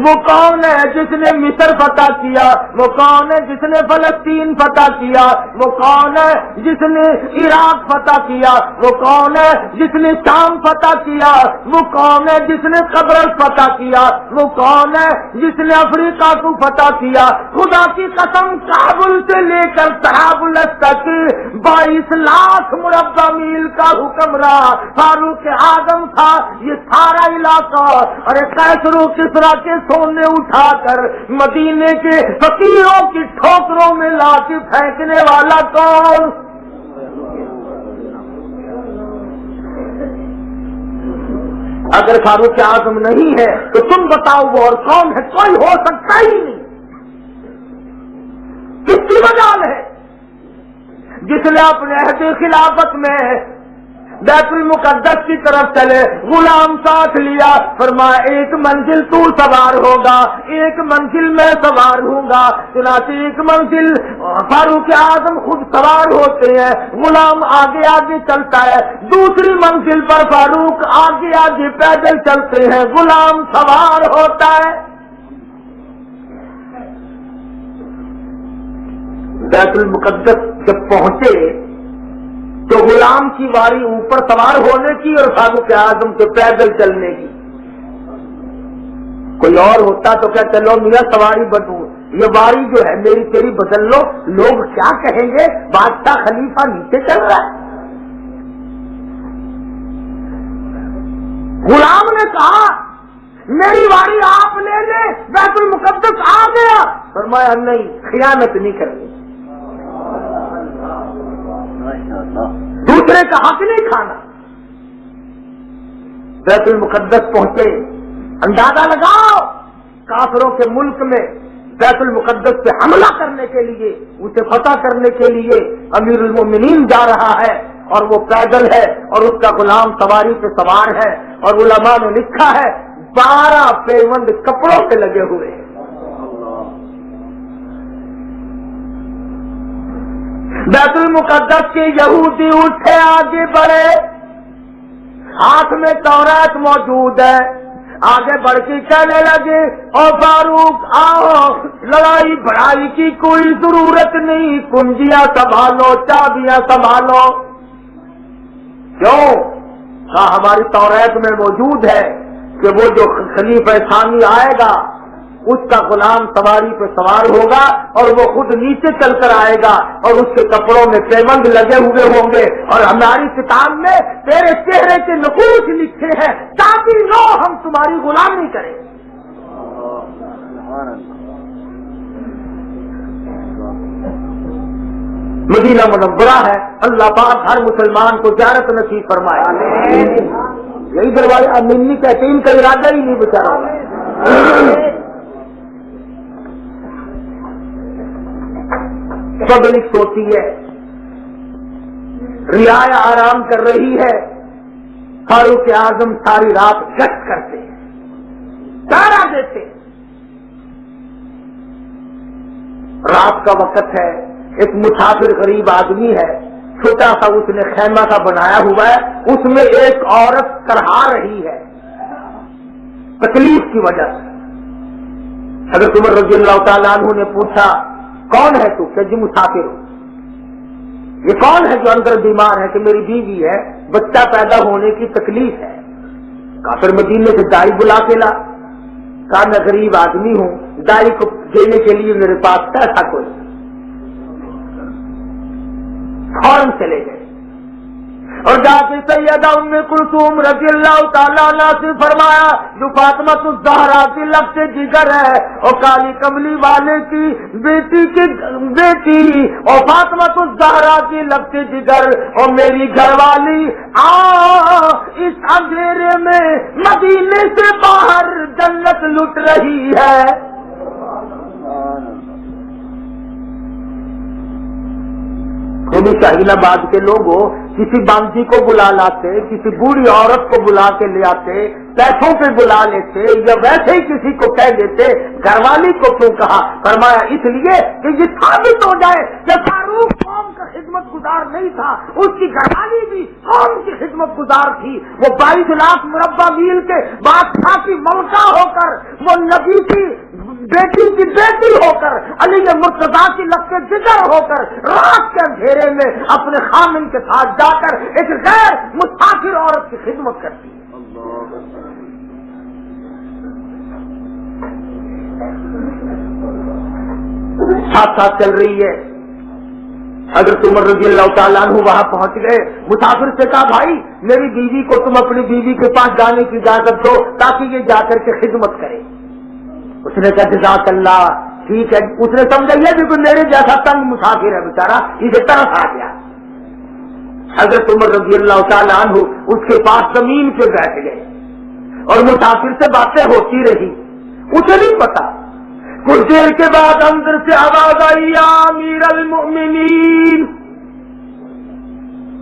وہ کون ہے جس نے مصر فتح کیا؟ وہ کون ہے جس نے فلسطین فتح کیا؟ وہ کون ہے جس نے عراق فتح کیا؟ وہ کون ہے جس نے شام فتح کیا؟ وہ کون ہے جس نے قبرص فتح کیا؟ وہ کون ہے جس نے افریقہ کو فتح کیا؟ خدا کی قسم کابل سے لے کر طرابلس تک 22 لاکھ مربع میل کا حکمراں فاروق اعظم تھا۔ یہ سارا علاقہ اور کیسر و کسریٰ کے سونے اٹھا کر مدینے کے فقیروں کی ٹھوکروں میں لا کے پھینکنے والا کون؟ اگر فاروق اعظم نہیں ہے تو تم بتاؤ وہ اور کون ہے؟ کوئی ہو سکتا ہی نہیں۔ کس کی مجال ہے؟ جس نے اپنے عہد خلافت میں بیت المقدس کی طرف چلے، غلام ساتھ لیا، فرمایا ایک منزل تو سوار ہوگا، ایک منزل میں سوار ہوں گا۔ چنانچہ ایک منزل فاروق اعظم خود سوار ہوتے ہیں، غلام آگے آگے چلتا ہے، دوسری منزل پر فاروق آگے آگے پیدل چلتے ہیں، غلام سوار ہوتا ہے۔ بیت المقدس جب پہنچے تو غلام کی واری اوپر سوار ہونے کی اور فاروق اعظم کے پیدل چلنے کی۔ کوئی اور ہوتا تو کیا چلو میرا سواری بدلو، یہ واری جو ہے میری تیری بدل لو، لوگ کیا کہیں گے بادشاہ خلیفہ نیچے چل رہا ہے۔ غلام نے کہا میری واری آپ لے لیں، بیت المقدس آ گیا۔ فرمایا نہیں، خیانت نہیں کرنی، دوسرے کا حق نہیں کھانا۔ بیت المقدس پہنچے، اندازہ لگاؤ کافروں کے ملک میں بیت المقدس پہ حملہ کرنے کے لیے، اسے فتح کرنے کے لیے امیر المومنین جا رہا ہے اور وہ پیدل ہے اور اس کا غلام سواری پہ سوار ہے، اور علماء نے لکھا ہے 12 پیوند کپڑوں سے لگے ہوئے ہیں۔ بیت المقدس کے یہودی اٹھے، آگے بڑھے، ہاتھ میں تورات موجود ہے، آگے بڑھ کے کہنے لگے او فاروق آؤ، لڑائی بڑائی کی کوئی ضرورت نہیں، کنجیاں سنبھالو، چابیاں سنبھالو۔ کیوں؟ کہا ہماری تورات میں موجود ہے کہ وہ جو خلیفہ ثانی آئے گا اس کا غلام سواری پہ سوار ہوگا اور وہ خود نیچے چل کر آئے گا اور اس کے کپڑوں میں پیوند لگے ہوئے ہوں گے، اور ہماری کتاب میں تیرے چہرے کے نقوش لکھے ہیں تاکہ لو ہم تمہاری غلامی کریں۔ مدینہ منورہ ہے، اللہ پاک ہر مسلمان کو زیارت نصیب فرمائے۔ یہی دروازے امینی کہتے ہیں، ان کا ارادہ ہی نہیں بچا۔ پبلک سوتی ہے، رعایا آرام کر رہی ہے، فاروق اعظم ساری رات گشت کرتے ہیں، چارہ دیتے۔ رات کا وقت ہے، ایک مسافر غریب آدمی ہے، چھوٹا سا اس نے خیمہ کا بنایا ہوا ہے، اس میں ایک عورت کرہا رہی ہے تکلیف کی وجہ سے۔ حضرت عمر رضی اللہ تعالیٰ عنہ نے پوچھا کون ہے تو؟ کہ جی مسافر ہوں۔ یہ کون ہے جو اندر بیمار ہے؟ کہ میری بیوی ہے، بچہ پیدا ہونے کی تکلیف ہے۔ کافر مدینے سے دائی بلا کے لا، کہا میں غریب آدمی ہوں، دائی کو دینے کے لیے میرے پاس پیسہ کوئی، فوراً چلے گئے اور جا کے سیدہ ام کلثوم رضی اللہ تعالیٰ عنہ سے فرمایا جو فاطمہ الزہرا کی لفظ جگر ہے اور کالی کملی والے کی بیٹی اور فاطمہ الزہرا کی لفظ جگر اور میری گھر والی اس اندھیرے میں مدینے سے باہر جنت لٹ رہی ہے۔ شاہین آباد کے لوگوں کسی بانجی کو بلا لاتے، کسی بوڑھی عورت کو بلا کے لے آتے، پیسوں پہ بلا لیتے یا ویسے ہی کسی کو کہہ دیتے، گھر والی کو کیوں کہا؟ فرمایا اس لیے کہ یہ ثابت ہو جائے کہ فاروق قوم کا خدمت گزار نہیں تھا، اس کی گھر والی بھی قوم کی خدمت گزار تھی۔ وہ 22 لاکھ مربع میل کے بادشاہ کی ملکہ ہو کر، وہ نبی کی بیٹی کی بیٹی ہو کر، علی مرتضیٰ کی لفظ جگر ہو کر، رات کے اندھیرے میں اپنے خامن کے ساتھ جا کر ایک غیر مسافر عورت کی خدمت کرتی ہے۔ ساتھ ساتھ چل رہی ہے۔ حضرت عمر رضی اللہ تعالیٰ عنہ وہاں پہنچ گئے، مسافر سے کہا بھائی میری بیوی کو تم اپنی بیوی کے پاس جانے کی اجازت دو تاکہ یہ جا کر کے خدمت کرے۔ اس نے کہا جزاک اللہ، ٹھیک ہے۔ اس نے سمجھا یہ بھی کوئی میرے جیسا تنگ مسافر ہے بیچارہ، اسے طرف آ گیا۔ حضرت عمر رضی اللہ تعالیٰ عنہ اس کے پاس زمین پہ بیٹھ گئے اور مسافر سے باتیں ہوتی رہی، اسے نہیں پتا۔ کچھ دیر کے بعد اندر سے آواز آئی یا امیر المؤمنین،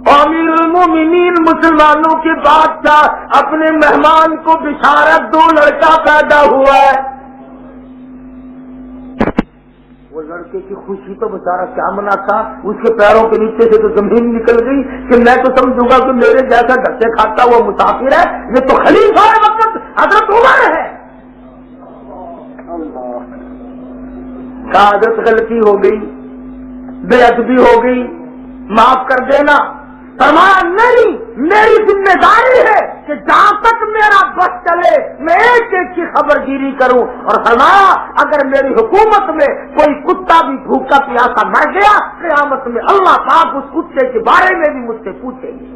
امیر المومنین مسلمانوں کے بادشاہ اپنے مہمان کو بشارت دو، لڑکا پیدا ہوا ہے۔ وہ لڑکے کی خوشی تو بیچارہ کیا مناتا، اس کے پیروں کے نیچے سے تو زمین نکل گئی کہ میں تو سمجھوں گا کہ میرے جیسا دھکے کھاتا ہوا مسافر ہے، یہ تو خلیفہ وقت حضرت عمر ہے۔ کہا حضرت غلطی ہو گئی، بے ادبی ہو گئی، معاف کر دینا۔ فرمایا نہیں، میری ذمہ داری ہے کہ جہاں تک میرا بس چلے میں ایک ایک کی خبر گیری کروں، اور فرمایا اگر میری حکومت میں کوئی کتا بھی بھوکا پیاسا مر گیا، قیامت میں اللہ پاک اس کتے کے بارے میں بھی مجھ سے پوچھیں گے۔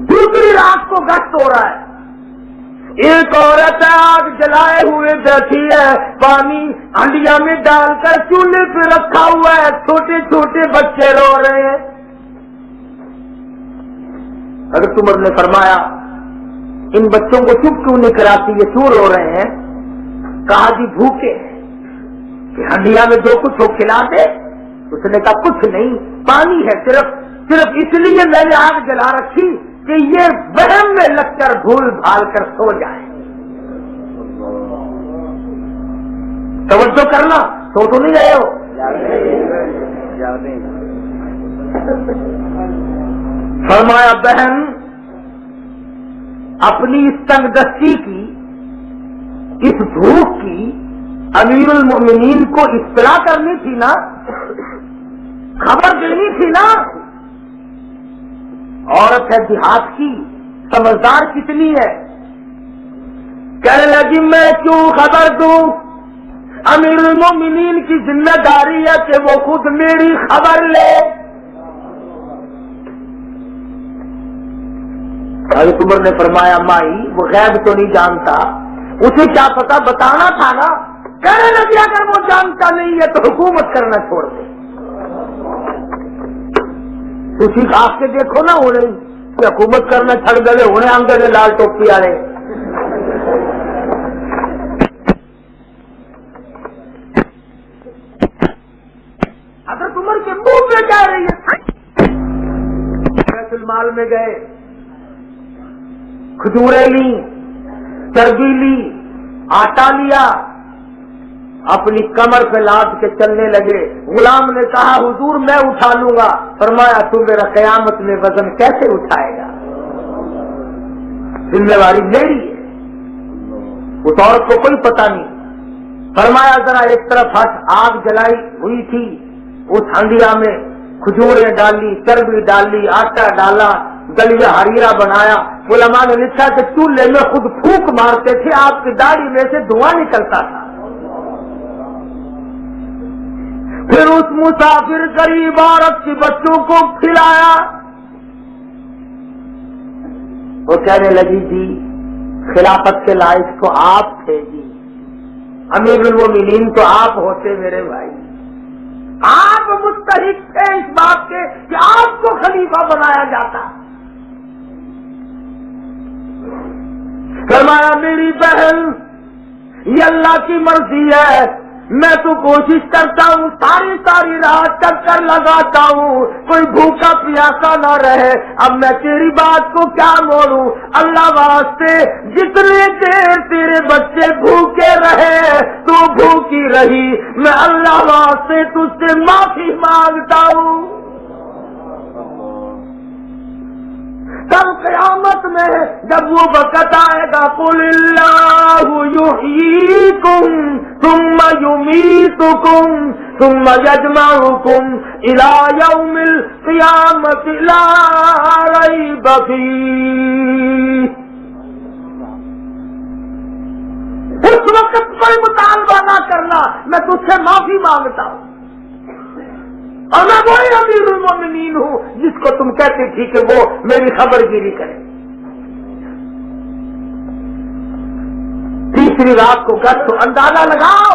دوسری رات کو گشت ہو رہا ہے، ایک عورت آگ جلائے ہوئے بیٹھی ہے، پانی ہنڈیا میں ڈال کر چولہے پہ رکھا ہوا ہے، چھوٹے چھوٹے بچے رو رہے ہیں۔ حضرت عمر نے فرمایا ان بچوں کو چپ کیوں نہیں کراتی، یہ کیوں رو رہے ہیں؟ کہا جی بھوکے کہ ہنڈیا میں جو کچھ ہو کھلا دے۔ اس نے کہا کچھ نہیں، پانی ہے، صرف اس لیے میں نے آگ جلا رکھی کہ یہ وہم میں لگ کر بھول بھال کر سو جائے۔ توجہ کرنا، سو تو نہیں گئے ہو؟ فرمایا بہن اپنی اس تنگ دستی کی، اس بھوک کی امیر المومنین کو اطلاع کرنی تھی نا، خبر دینی تھی نا۔ عورت ہے دیہات کی، سمجھدار کتنی ہے، کہنے لگی میں کیوں خبر دوں، امیر المومنین کی ذمہ داری ہے کہ وہ خود میری خبر لے۔ حضرت عمر نے فرمایا مائی وہ غیب تو نہیں جانتا، اسے کیا پتا، بتانا تھا نا۔ کہنے لگی اگر وہ جانتا نہیں ہے تو حکومت کرنا چھوڑ دے۔ اسی آپ کے دیکھو نا انہیں کہ حکومت کرنا چھڑ گئے، انہیں آنگے لال ٹوپی آ رہے۔ حضرت عمر کے منہ میں کہہ رہی ہے۔ بیت المال میں گئے، کھجوریں لی، چربی لی، آٹا لیا، اپنی کمر پہ لاد کے چلنے لگے۔ غلام نے کہا حضور میں اٹھا لوں گا۔ فرمایا تو میرا قیامت میں وزن کیسے اٹھائے گا، ذمہ داری میری ہے۔ اس عورت کو کوئی پتہ نہیں۔ فرمایا ذرا ایک طرف ہٹ، آگ جلائی ہوئی تھی، اس ہنڈیا میں کھجوریں ڈالی، چربی ڈالی، آٹا ڈالا، دلیا ہریرا بنایا۔ علماء نے لکھا کہ چولہے میں خود پھونک مارتے تھے، آپ کی داڑھی میں سے دھواں نکلتا تھا۔ پھر اس مسافر غریب عورت کے بچوں کو کھلایا۔ وہ کہنے لگی جی خلافت کے لائق تو آپ تھے جی، امیر المومنین تو آپ ہوتے میرے بھائی، آپ مستحق تھے اس بات کے کہ آپ کو خلیفہ بنایا جاتا۔ فرمایا میری بہن یہ اللہ کی مرضی ہے، میں تو کوشش کرتا ہوں، ساری رات چکر لگاتا ہوں، کوئی بھوکا پیاسا نہ رہے۔ اب میں تیری بات کو کیا موڑوں، اللہ واسطے جتنے دیر تیرے بچے بھوکے رہے تو بھوکی رہی، میں اللہ واسطے تجھ سے معافی مانگتا ہوں۔ کل قیامت میں جب وہ وقت آئے گا قل اللہ یحییکم ثم یمیتکم ثم یجمعکم الی یوم القیامۃ لا ریب فیہ۔ اس وقت کوئی مطالبہ نہ کرنا، میں تجھ سے معافی مانگتا ہوں، اور میں وہی امیر المومنین ہوں جس کو تم کہتے تھی کہ وہ میری خبر گیری کرے۔ تیسری رات کو گھر تو اندازہ لگاؤ،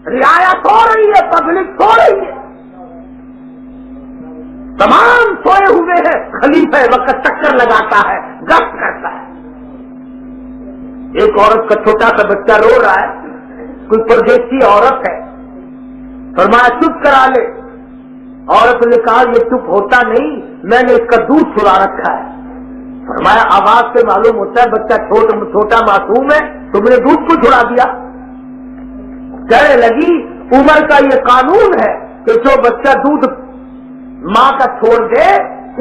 رعایا سو رہی ہے، پبلک سو رہی ہے، تمام سوئے ہوئے ہیں، خلیفہ وقت چکر لگاتا ہے، گشت کرتا ہے۔ ایک عورت کا چھوٹا سا بچہ رو رہا ہے، کوئی پردیسی عورت ہے، فرمایا چپ کرا لے. عورت نے کہا یہ چپ ہوتا نہیں, میں نے اس کا دودھ چھڑا رکھا ہے. فرمایا آواز سے معلوم ہوتا ہے بچہ چھوٹا معصوم ہے, تم نے دودھ کو چھڑا دیا. کہنے لگی عمر کا یہ قانون ہے کہ جو بچہ دودھ ماں کا چھوڑ دے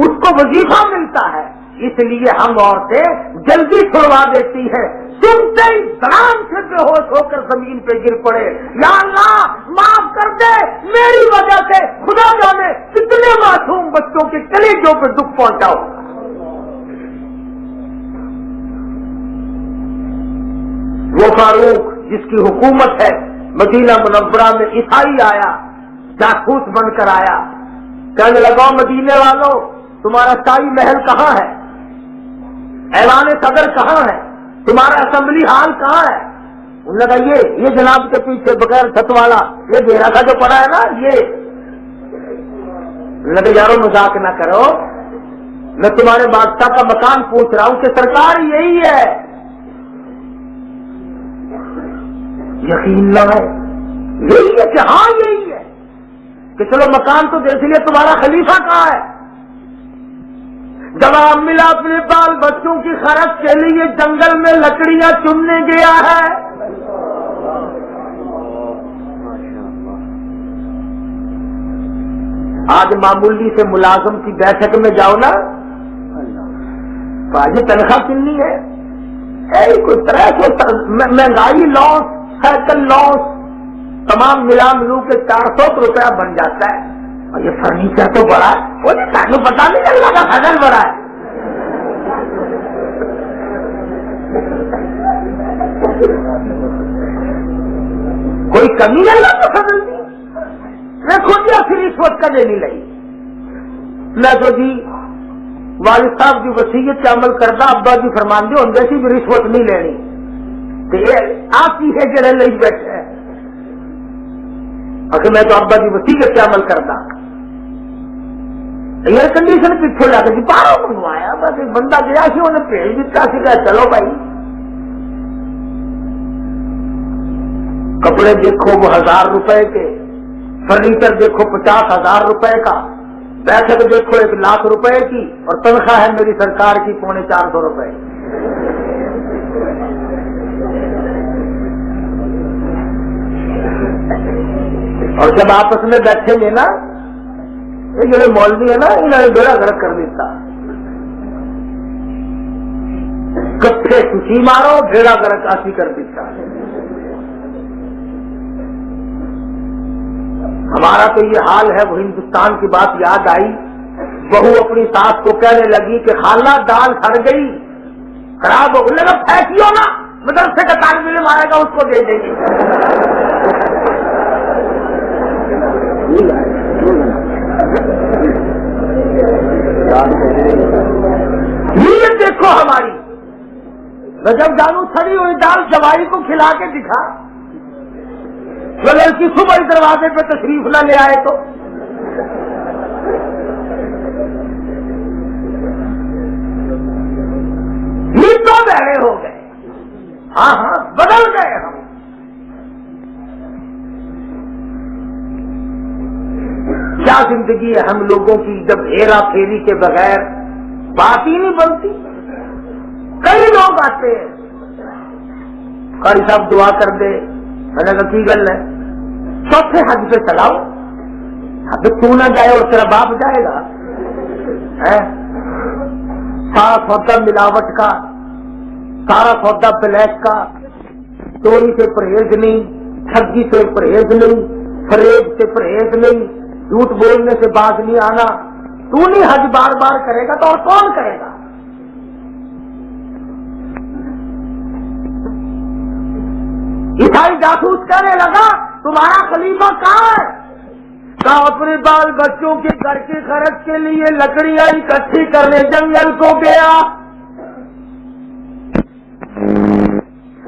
اس کو وظیفہ ملتا ہے, اس لیے ہم عورتیں جلدی چھڑوا دیتی ہیں. سنتے ہی دھڑام سے بے ہوش ہو کر زمین پہ گر پڑے. یا اللہ معاف کر دے, میری وجہ سے خدا جانے کتنے معصوم بچوں کے کلیجوں پہ دکھ پہنچا ہوگا. وہ فاروق جس کی حکومت ہے مدینہ منورہ میں, عیسائی آیا, جاسوس بن کر آیا. کہنے لگا مدینے والوں تمہارا شاہی محل کہاں ہے, ایوان صدر کہاں ہے, تمہارا اسمبلی ہال کہاں ہے؟ انہوں نے کہا یہ جناب کے پیچھے بغیر چھت والا یہ ڈیرا کا جو پڑا ہے نا یہ. انہوں نے کہا یارو مذاق نہ کرو, میں تمہارے بادشاہ کا مکان پوچھ رہا ہوں کہ سرکار یہی ہے. یقین نہ ہے یہی ہے کہ ہاں یہی ہے, کہ چلو مکان تو دیکھ لیے, تمہارا خلیفہ کہاں ہے؟ جواب ملا اپنے بال بچوں کی خرچ کے لیے جنگل میں لکڑیاں چننے گیا ہے. آج معمولی سے ملازم کی بیٹھک میں جاؤ نا, آج تنخواہ کنی ہے, کوئی 300 مہنگائی لاس, سائیکل لاس, تمام ملا ملو کے 400 روپیہ بن جاتا ہے. اور یہ فرنیچر تو بڑا ہے, وہ نہیں پتا نہیں اللہ کا فضل بڑا ہے. کوئی کمی اللہ کا فضل نہیں. میں خود یا پھر رشوت کا دینے لگی. میں تو جی والد صاحب کی وصیت کا عمل کرتا, ابا جی فرمان دے ان جیسی بھی رشوت نہیں لینی. آپ ہی ہے جڑے لے بیٹھے ہیں, اگر میں تو ابا کی وصیت کا عمل کرتا. ایئر کنڈیشن پیچھے لا کے باہر منگوایا, بس ایک بندہ گیا سی انہیں بھیج دیتا سی, کہ چلو بھائی کپڑے دیکھو وہ 1000 روپے کے, فرنیچر دیکھو 50,000 روپے کا, بیٹھک دیکھو 1,00,000 روپے کی, اور تنخواہ ہے میری سرکار کی 450 روپے. اور جب آپس میں بیٹھیں گے نا, یہ جو مولوی ہے نا انہوں نے بیڑا گرک کر دیتا. کٹھے خوشی مارو, بیڑا گرک آسی کر دیتا. ہمارا تو یہ حال ہے. وہ ہندوستان کی بات یاد آئی, بہو اپنی ساس کو کہنے لگی کہ خالہ دال سڑ گئی, خراب ہو گئی, پھینکیو نا, مدرسے کا طالب علم آئے گا اس کو دے دیں گے. نیت دیکھو ہماری, میں جب جانوں سڑی ہوئی دال جوائی کو کھلا کے دکھا, جو لڑکی صبح ہی دروازے پہ تشریف نہ لے آئے تو نیتوں بہرے ہو گئے. ہاں بدل گئے ہم. کیا زندگی ہے ہم لوگوں کی جب ہیرا پھیری کے بغیر بات ہی نہیں بنتی. کئی لوگ آتے ہیں, قاری صاحب دعا کر دے, میں نے کہا کی گل ہے, چوتھے حج پہ چلاؤ, حج تو نہ جائے اور تیرا باپ جائے گا. سارا سودا ملاوٹ کا, سارا سودا بلیک کا, چوری سے پرہیز نہیں, ٹھگی سے پرہیز نہیں, فریب سے پرہیز نہیں, جھوٹ بولنے سے باز نہیں آنا. تو نہیں حج بار بار کرے گا تو اور کون کرے گا؟ عیسائی جاسوس کہنے لگا تمہارا خلیفہ کہاں ہے؟ کہا اپنے بال بچوں کے گھر کے خرچ کے لیے لکڑیاں اکٹھی کرنے جنگل کو گیا.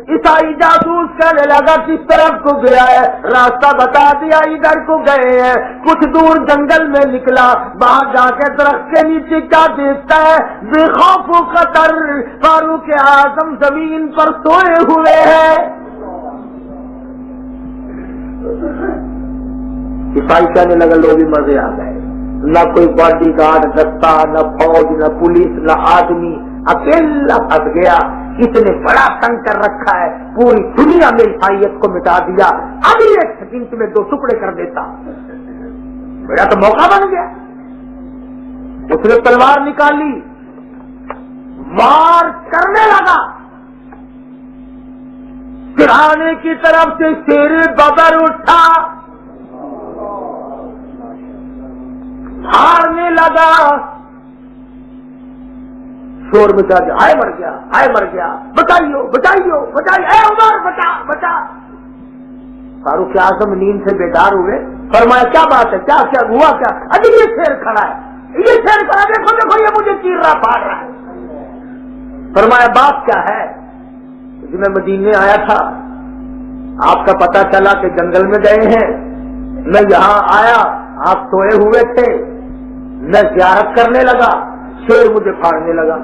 عیسائی جاسوس کہنے لگا کس طرف کو گیا ہے؟ راستہ بتا دیا, ادھر کو گئے ہیں. کچھ دور جنگل میں نکلا, باہر جا کے درخت کے نیچے کیا دیکھتا ہے؟ بے خوف و خطر فاروق اعظم زمین پر سوئے ہوئے ہیں. عیسائی کہنے لگا لو بھی مزے آ گئے، نہ کوئی باڈی گارڈ دستہ، نہ فوج، نہ پولیس، نہ آدمی، اکیلا پھنس گیا، اتنے بڑا تنگ کر رکھا ہے، پوری دنیا میں عیسائیت کو مٹا دیا، ابھی ایک سیکنڈ میں 2 ٹکڑے کر دیتا، میرا تو موقع بن گیا۔ اس نے تلوار نکالی، وار کرنے لگا، سرہانے کی طرف سے شیر بدر اٹھا، ہارنے لگا، شور مچا دیا، آئے مر گیا، آئے مر گیا، بچائیو بچائیو بچائیو، اے عمر بچا بچا۔ فاروق اعظم نیند سے بیدار ہوئے، فرمایا کیا بات ہے، کیا کیا ہوا، کیا؟ ابھی یہ شیر کھڑا ہے، یہ شیر کھڑا، دیکھو دیکھو یہ مجھے چیر رہا پھاڑ رہا ہے۔ فرمایا بات کیا ہے؟ جب میں مدینے آیا تھا آپ کا پتہ چلا کہ جنگل میں گئے ہیں، میں یہاں آیا آپ سوئے ہوئے تھے، میں زیارت کرنے لگا، شیر مجھے پھاڑنے لگا۔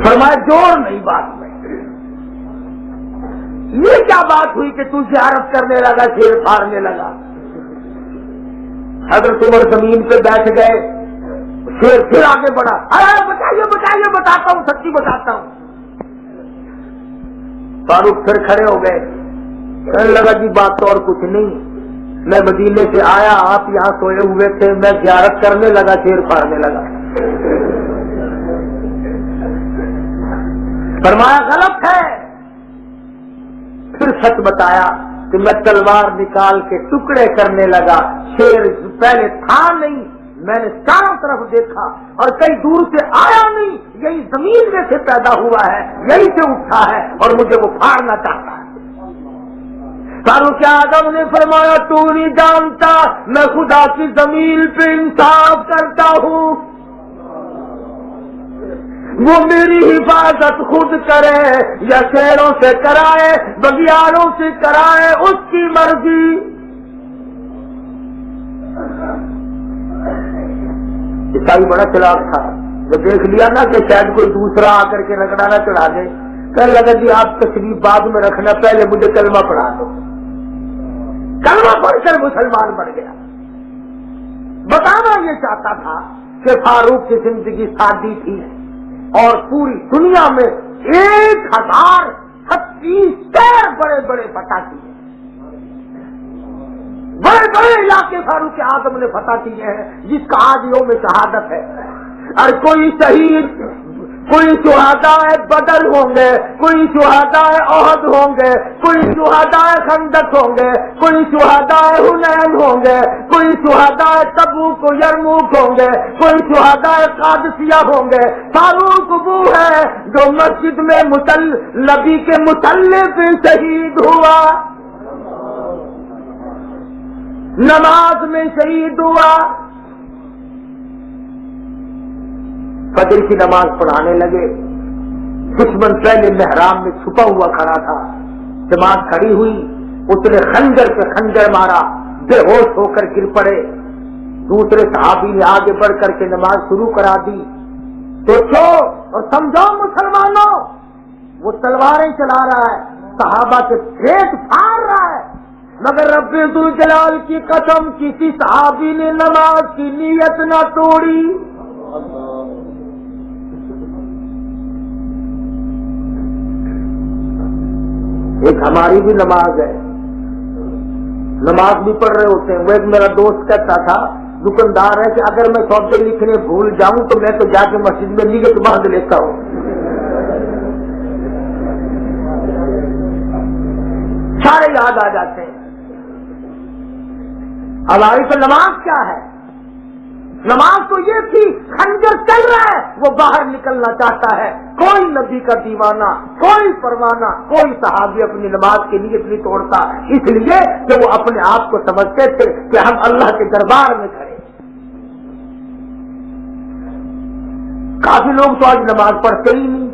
فرمایا جوڑ نہیں بات میں، یہ کیا بات ہوئی کہ تو زیارت کرنے لگا شیر پھاڑنے لگا؟ حضرت عمر زمین پہ بیٹھ گئے، شیر پھر آگے بڑھا، ارے بتائیے بتائیے، بتاتا ہوں سچی بتاتا ہوں۔ فاروق پھر کھڑے ہو گئے، کہنے لگا جی بات تو اور کچھ نہیں، میں مدینے سے آیا آپ یہاں سوئے ہوئے تھے، میں زیارت کرنے لگا شیر پھاڑنے لگا۔ فرمایا غلط ہے، پھر سچ بتایا کہ میں تلوار نکال کے ٹکڑے کرنے لگا، شیر پہلے تھا نہیں، میں نے چاروں طرف دیکھا اور کئی دور سے آیا نہیں، یہی زمین میں سے پیدا ہوا ہے، یہی سے اٹھا ہے اور مجھے وہ پھاڑنا چاہتا ہے۔ فاروق اعظم نے فرمایا تو نہیں جانتا میں خدا کی زمین پہ انصاف کرتا ہوں، وہ میری حفاظت خود کرے یا شہروں سے کرائے بگیاروں سے کرائے، اس کی مرضی۔ عیسائی بڑا چلاک تھا، جب دیکھ لیا نا کہ شاید کوئی دوسرا آ کر کے رگڑانا چڑھا دے، کہنے لگا جی آپ تشریف بعد میں رکھنا، پہلے مجھے کلمہ پڑھا دو۔ کلمہ پڑھ کر مسلمان بن گیا۔ بتانا یہ چاہتا تھا کہ فاروق کی زندگی سادی تھی اور پوری دنیا میں 1036 بڑے بڑے فتح کیے، بڑے بڑے علاقے فاروق اعظم نے فتح کیے ہیں، جس کا آج یوم شہادت ہے۔ اور کوئی شہید، کوئی شہداء بدر ہوں گے، کوئی شہداء احد ہوں گے، کوئی شہداء خندق ہوں گے، کوئی شہداء حنین ہوں گے، کوئی شہداء تبوک و یرموک ہوں گے، کوئی شہداء قادسیہ ہوں گے۔ فاروق وہ ہے جو مسجد میں نبی کے مصلی پہ شہید ہوا، نماز میں شہید ہوا۔ فجر کی نماز پڑھانے لگے، دشمن پہلے محراب میں چھپا ہوا کھڑا تھا، جماعت کھڑی ہوئی، اس نے خنجر پہ خنجر مارا، بے ہوش ہو کر گر پڑے۔ دوسرے صحابی نے آگے بڑھ کر کے نماز شروع کرا دی۔ سوچو اور سمجھو مسلمانوں، وہ تلواریں چلا رہا ہے، صحابہ کے پیٹ پھاڑ رہا ہے، مگر رب ذوالجلال کی قسم کسی صحابی نے نماز کی نیت نہ توڑی۔ ایک ہماری بھی نماز ہے، نماز بھی پڑھ رہے ہوتے ہیں۔ وہ ایک میرا دوست کہتا تھا، دکاندار ہے، کہ اگر میں سودے لکھنے بھول جاؤں تو میں تو جا کے مسجد میں نیت باندھ لیتا ہوں۔ سارے یاد آ جاتے ہیں۔ ہماری تو نماز کیا ہے؟ نماز تو یہ تھی، خنجر چل رہا ہے، وہ باہر نکلنا چاہتا ہے، کوئی نبی کا دیوانہ، کوئی پروانہ، کوئی صحابی اپنی نماز کی نیت نہیں توڑتا، اس لیے کہ وہ اپنے آپ کو سمجھتے تھے کہ ہم اللہ کے دربار میں کھڑے۔ کافی لوگ تو آج نماز پڑھتے ہی نہیں،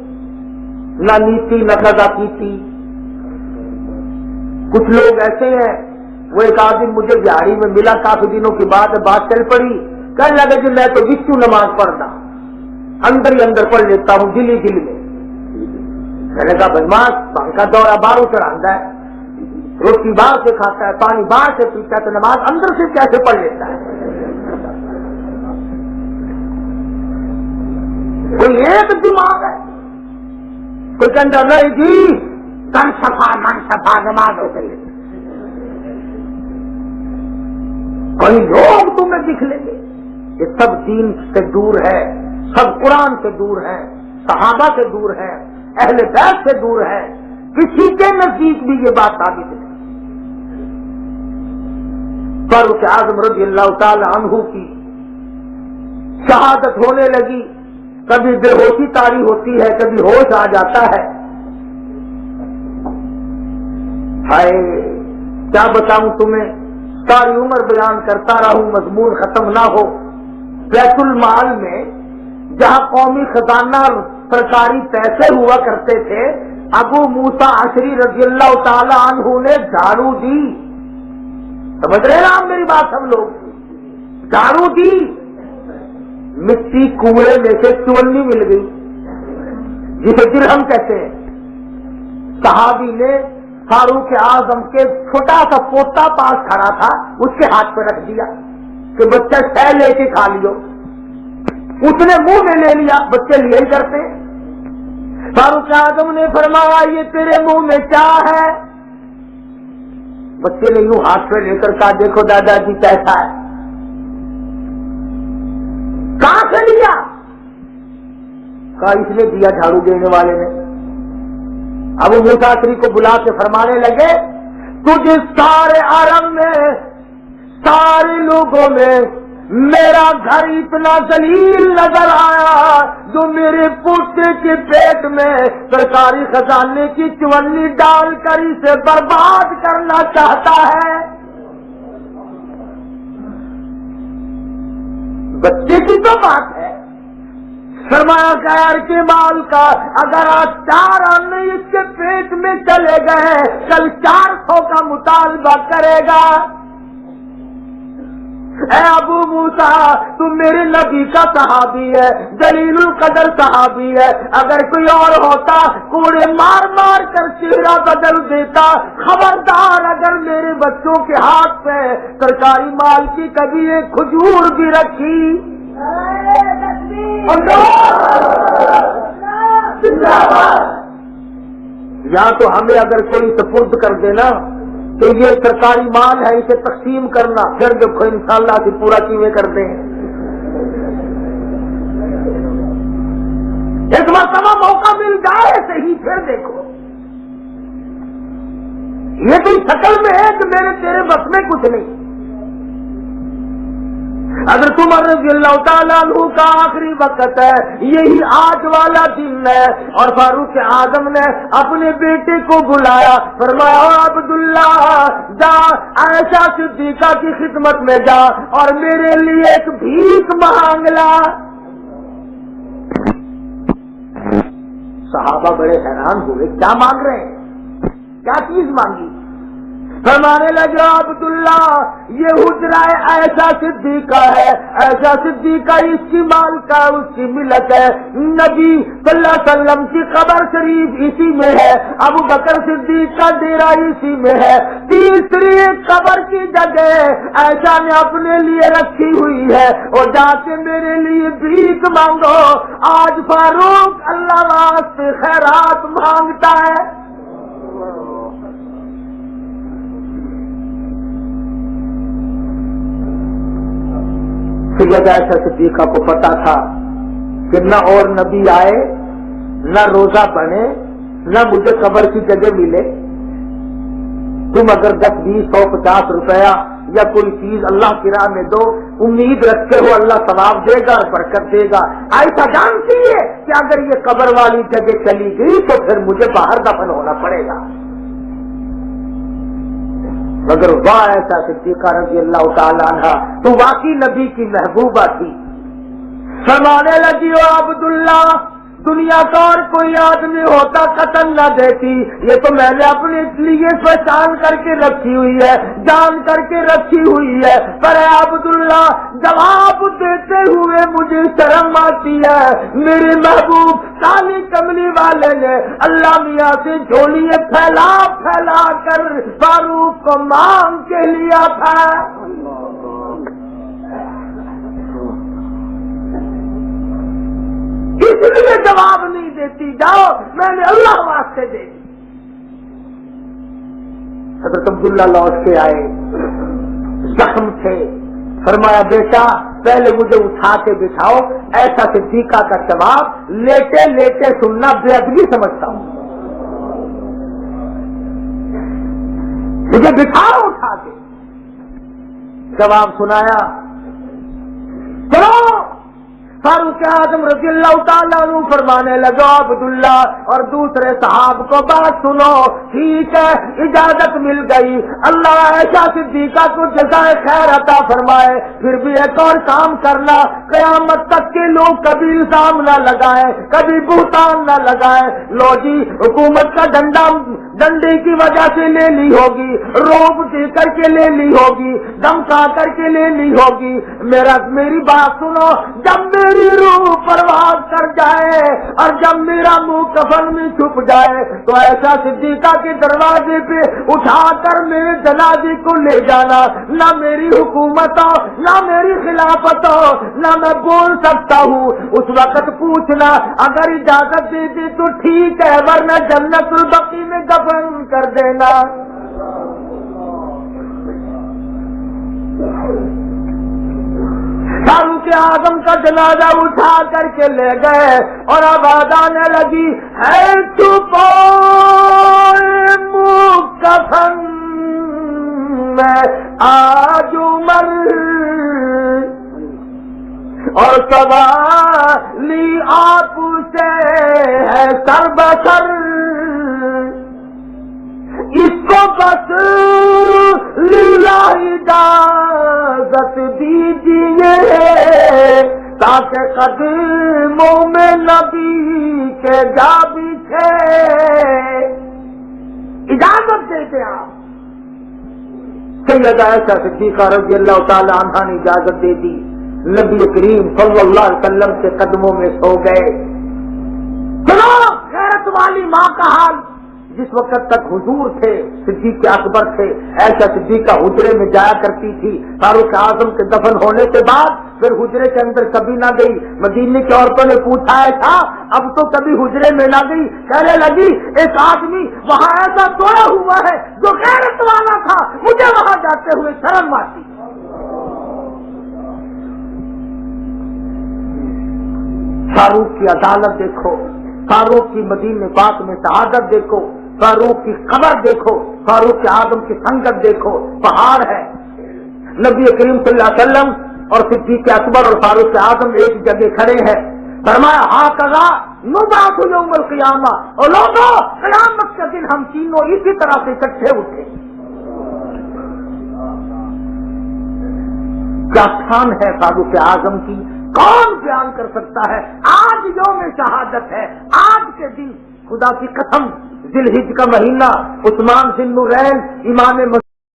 نہ نیتی نہ قضا کیتی۔ کچھ لوگ ایسے ہیں، وہ ایک آدمی مجھے بہاری میں ملا کافی دنوں کی بعد بات چل پڑی، کہنے لگا کہ میں تو وشنو نماز پڑھتا، اندر ہی اندر پڑھ لیتا ہوں، دل ہی دل میں۔ میں نے کہا بدماش بھنگ کا دورہ باہر چڑھاتا ہے، روٹی باہر سے کھاتا ہے، پانی باہر سے پیتا ہے، تو نماز اندر سے کیسے پڑھ لیتا ہے؟ کوئی ایک دماغ ہے، کوئی کہتا نہیں جی تن صفا من صفا نماز ہو گئی، کوئی لوگ تمہیں دکھ لیں گے۔ یہ سب دین سے دور ہے، سب قرآن سے دور ہے، صحابہ سے دور ہے، اہل بیت سے دور ہے، کسی کے نزدیک بھی یہ بات ثابت ہے۔ فاروق اعظم رضی اللہ تعالی عنہ کی شہادت ہونے لگی، کبھی بے ہوشی طاری ہوتی ہے، کبھی ہوش آ جاتا ہے۔ ہائے کیا بتاؤں تمہیں، ساری عمر بیان کرتا رہوں مضمون ختم نہ ہو۔ بیت المال میں جہاں قومی خزانہ سرکاری پیسے ہوا کرتے تھے، ابو موسیٰ اشعری رضی اللہ تعالی عنہ نے جھاڑو دی، سمجھ رہے ہیں آپ میری بات؟ ہم لوگ جھاڑو دی، مٹی کنویں میں سے چونی مل گئی جسے درہم کہتے ہیں۔ صحابی نے فاروق اعظم کے چھوٹا سا پوتا پاس کھڑا تھا، اس کے ہاتھ پہ رکھ دیا کہ بچہ شہ لے کے کھا لیو، اس نے منہ میں لے لیا، بچے لیے ہی کرتے۔ فاروق اعظم نے فرمایا یہ تیرے منہ میں کیا ہے؟ بچے نے یوں ہاتھ پہ لے کر کہا دیکھو دادا جی کیسا ہے۔ کہاں سے لیا؟ کہا اس نے دیا جھاڑو دینے والے نے۔ ابو موسیٰ اشعری کو بلا کے فرمانے لگے تجھے سارے عرب میں سارے لوگوں میں میرا گھر اتنا ذلیل نظر آیا جو میرے پوتے کے پیٹ میں سرکاری خزانے کی چونی ڈال کر اسے برباد کرنا چاہتا ہے۔ بچے کی تو بات ہے، سرمایہ غیر کے مال کا اگر آج 4 آنے اس کے پیٹ میں چلے گئے، کل 400 کا مطالبہ کرے گا۔ اے ابو موسیٰ تم میرے نبی کا صحابی ہے، جلیل القدر صحابی ہے، اگر کوئی اور ہوتا کوڑے مار مار کر چہرہ بدل دیتا۔ خبردار اگر میرے بچوں کے ہاتھ پہ سرکاری مال کی کبھی ایک کھجور بھی رکھی، یا تو ہمیں اگر کوئی سپرد کر دینا کہ یہ سرکاری مال ہے اسے تقسیم کرنا، پھر دیکھو انشاءاللہ سے پورا کیویں کر دیں۔ ایک مرتبہ موقع مل جائے صحیح، پھر دیکھو یہ کوئی شکل میں ہے کہ میرے تیرے بس میں کچھ نہیں۔ حضرت عمر رضی اللہ تعالیٰ عنہ کا آخری وقت ہے، یہی آج والا دن ہے، اور فاروق اعظم نے اپنے بیٹے کو بلایا، فرمایا عبداللہ جا عائشہ صدیقہ کی خدمت میں جا اور میرے لیے ایک بھیک مانگ لا۔ صحابہ بڑے حیران ہوئے، کیا مانگ رہے ہیں، کیا چیز مانگی؟ فرمانے لگا عبداللہ یہ حجرہ عائشہ صدیقہ ہے، عائشہ صدیقہ اس کی مال کا اس کی ملت ہے، نبی صلی اللہ علیہ وسلم کی قبر شریف اسی میں ہے، ابو بکر صدیق کا ڈیرا اسی میں ہے، تیسری قبر کی جگہ عائشہ نے اپنے لیے رکھی ہوئی ہے، اور جا کے میرے لیے بھیک مانگو۔ آج فاروق اللہ واسطے خیرات مانگتا ہے۔ سیدہ عائشہ صدیقہ کو پتا تھا کہ نہ اور نبی آئے، نہ روزہ بنے، نہ مجھے قبر کی جگہ ملے، تم اگر 10 20 100 50 روپیہ یا کوئی چیز اللہ کی راہ میں دو، امید رکھتے ہو اللہ ثواب دے گا اور برکت دے گا۔ عائشہ جانتی ہے کہ اگر یہ قبر والی جگہ چلی گئی تو پھر مجھے باہر دفن ہونا پڑے گا، مگر واہ ایسا صدیقہ رضی اللہ تعالی عنہ تو واقعی نبی کی محبوبہ تھی۔ فرمانے لگی او عبداللہ دنیا کا اور کوئی آدمی ہوتا قتل نہ دیتی، یہ تو میں نے اپنے لیے پہچان کر کے رکھی ہوئی ہے، جان کر کے رکھی ہوئی ہے، پر اے عبداللہ جواب دیتے ہوئے مجھے شرم آتی ہے. میرے محبوب کالی کملی والے نے اللہ میاں سے جھولیے پھیلا پھیلا کر فاروق کو مانگ کے لیا تھا. اس لیے جواب نہیں دیتی. جاؤ میں نے اللہ واسطے دے دی. حضرت عبداللہ لوٹ کے آئے, زخم تھے. فرمایا بیٹا پہلے مجھے اٹھا کے بٹھاؤ. ایسا صدیقہ کا جواب لیٹے لیٹے سننا بے ادبی سمجھتا ہوں. مجھے بٹھاؤ اٹھا کے. جواب سنایا. چلو فاروق اعظم رضی اللہ تعالیٰ عنہ فرمانے لگا عبداللہ اور دوسرے صحاب کو بات سنو. ٹھیک ہے اجازت مل گئی. اللہ عائشہ صدیقہ کو جزائے خیر عطا فرمائے. پھر بھی ایک اور کام کرنا, قیامت تک کے لوگ کبھی الزام نہ لگائیں, کبھی بہتان نہ لگائیں. لو جی حکومت کا ڈنڈے کی وجہ سے لے لی ہوگی, روب دے کر کے لے لی ہوگی, دمکا کر کے لے لی ہوگی. میری بات سنو, جب میری روح پرواز کر جائے اور جب میرا منہ کفن میں چھپ جائے تو ایسا صدیقہ کے دروازے پہ اٹھا کر میرے جنازے کو لے جانا. نہ میری حکومت ہو, نہ میری خلافت ہو, نہ میں بول سکتا ہوں. اس وقت پوچھنا, اگر اجازت دے دی تو ٹھیک ہے, ورنہ جنت البقیع میں دفن کر دینا. فاروق اعظم کا جنازہ اٹھا کر کے لے گئے اور آواز آنے لگی, ہے تو کفن میں آج عمر اور سوالی آپ سے ہے سر بسر. اس کو بس للہ اجازت دیجیے تاکہ قدموں میں نبی کے جا بیٹھے. اجازت دیتے آپ. سیدہ عائشہ صدیقہ رضی اللہ تعالی عنہا نے اجازت دے دی. نبی کریم صلی اللہ علیہ وسلم کے قدموں میں سو گئے. سنو غیرت والی ماں کا حال. جس وقت تک حضور تھے, صدیق اکبر تھے, ایسا صدیقہ حجرے میں جایا کرتی تھی. فاروق اعظم کے دفن ہونے کے بعد پھر حجرے کے اندر کبھی نہ گئی. مدینے کی عورتوں نے پوچھا ہے تھا, اب تو کبھی حجرے میں نہ گئی. کہنے لگی ایک آدمی وہاں ایسا سویا ہوا ہے جو غیرت والا تھا, مجھے وہاں جاتے ہوئے شرم آتی. فاروق کی عدالت دیکھو, فاروق کی مدینے پاک میں شہادت دیکھو, فاروق کی قبر دیکھو, فاروق اعظم کی سنگت دیکھو. پہاڑ ہے. نبی کریم صلی اللہ علیہ وسلم اور صدیق اکبر اور فاروق اعظم ایک جگہ کھڑے ہیں. فرمایا ہاکذا نبعث یوم القیامہ, اور لوگوں قیامت کے دن ہم تینوں اسی طرح سے اکٹھے اٹھے. کیا شان ہے فاروق اعظم کی, کون بیان کر سکتا ہے. آج یوم شہادت ہے. آج کے دن خدا کی قسم ذی الحجہ کا مہینہ, عثمان ذی النورین امام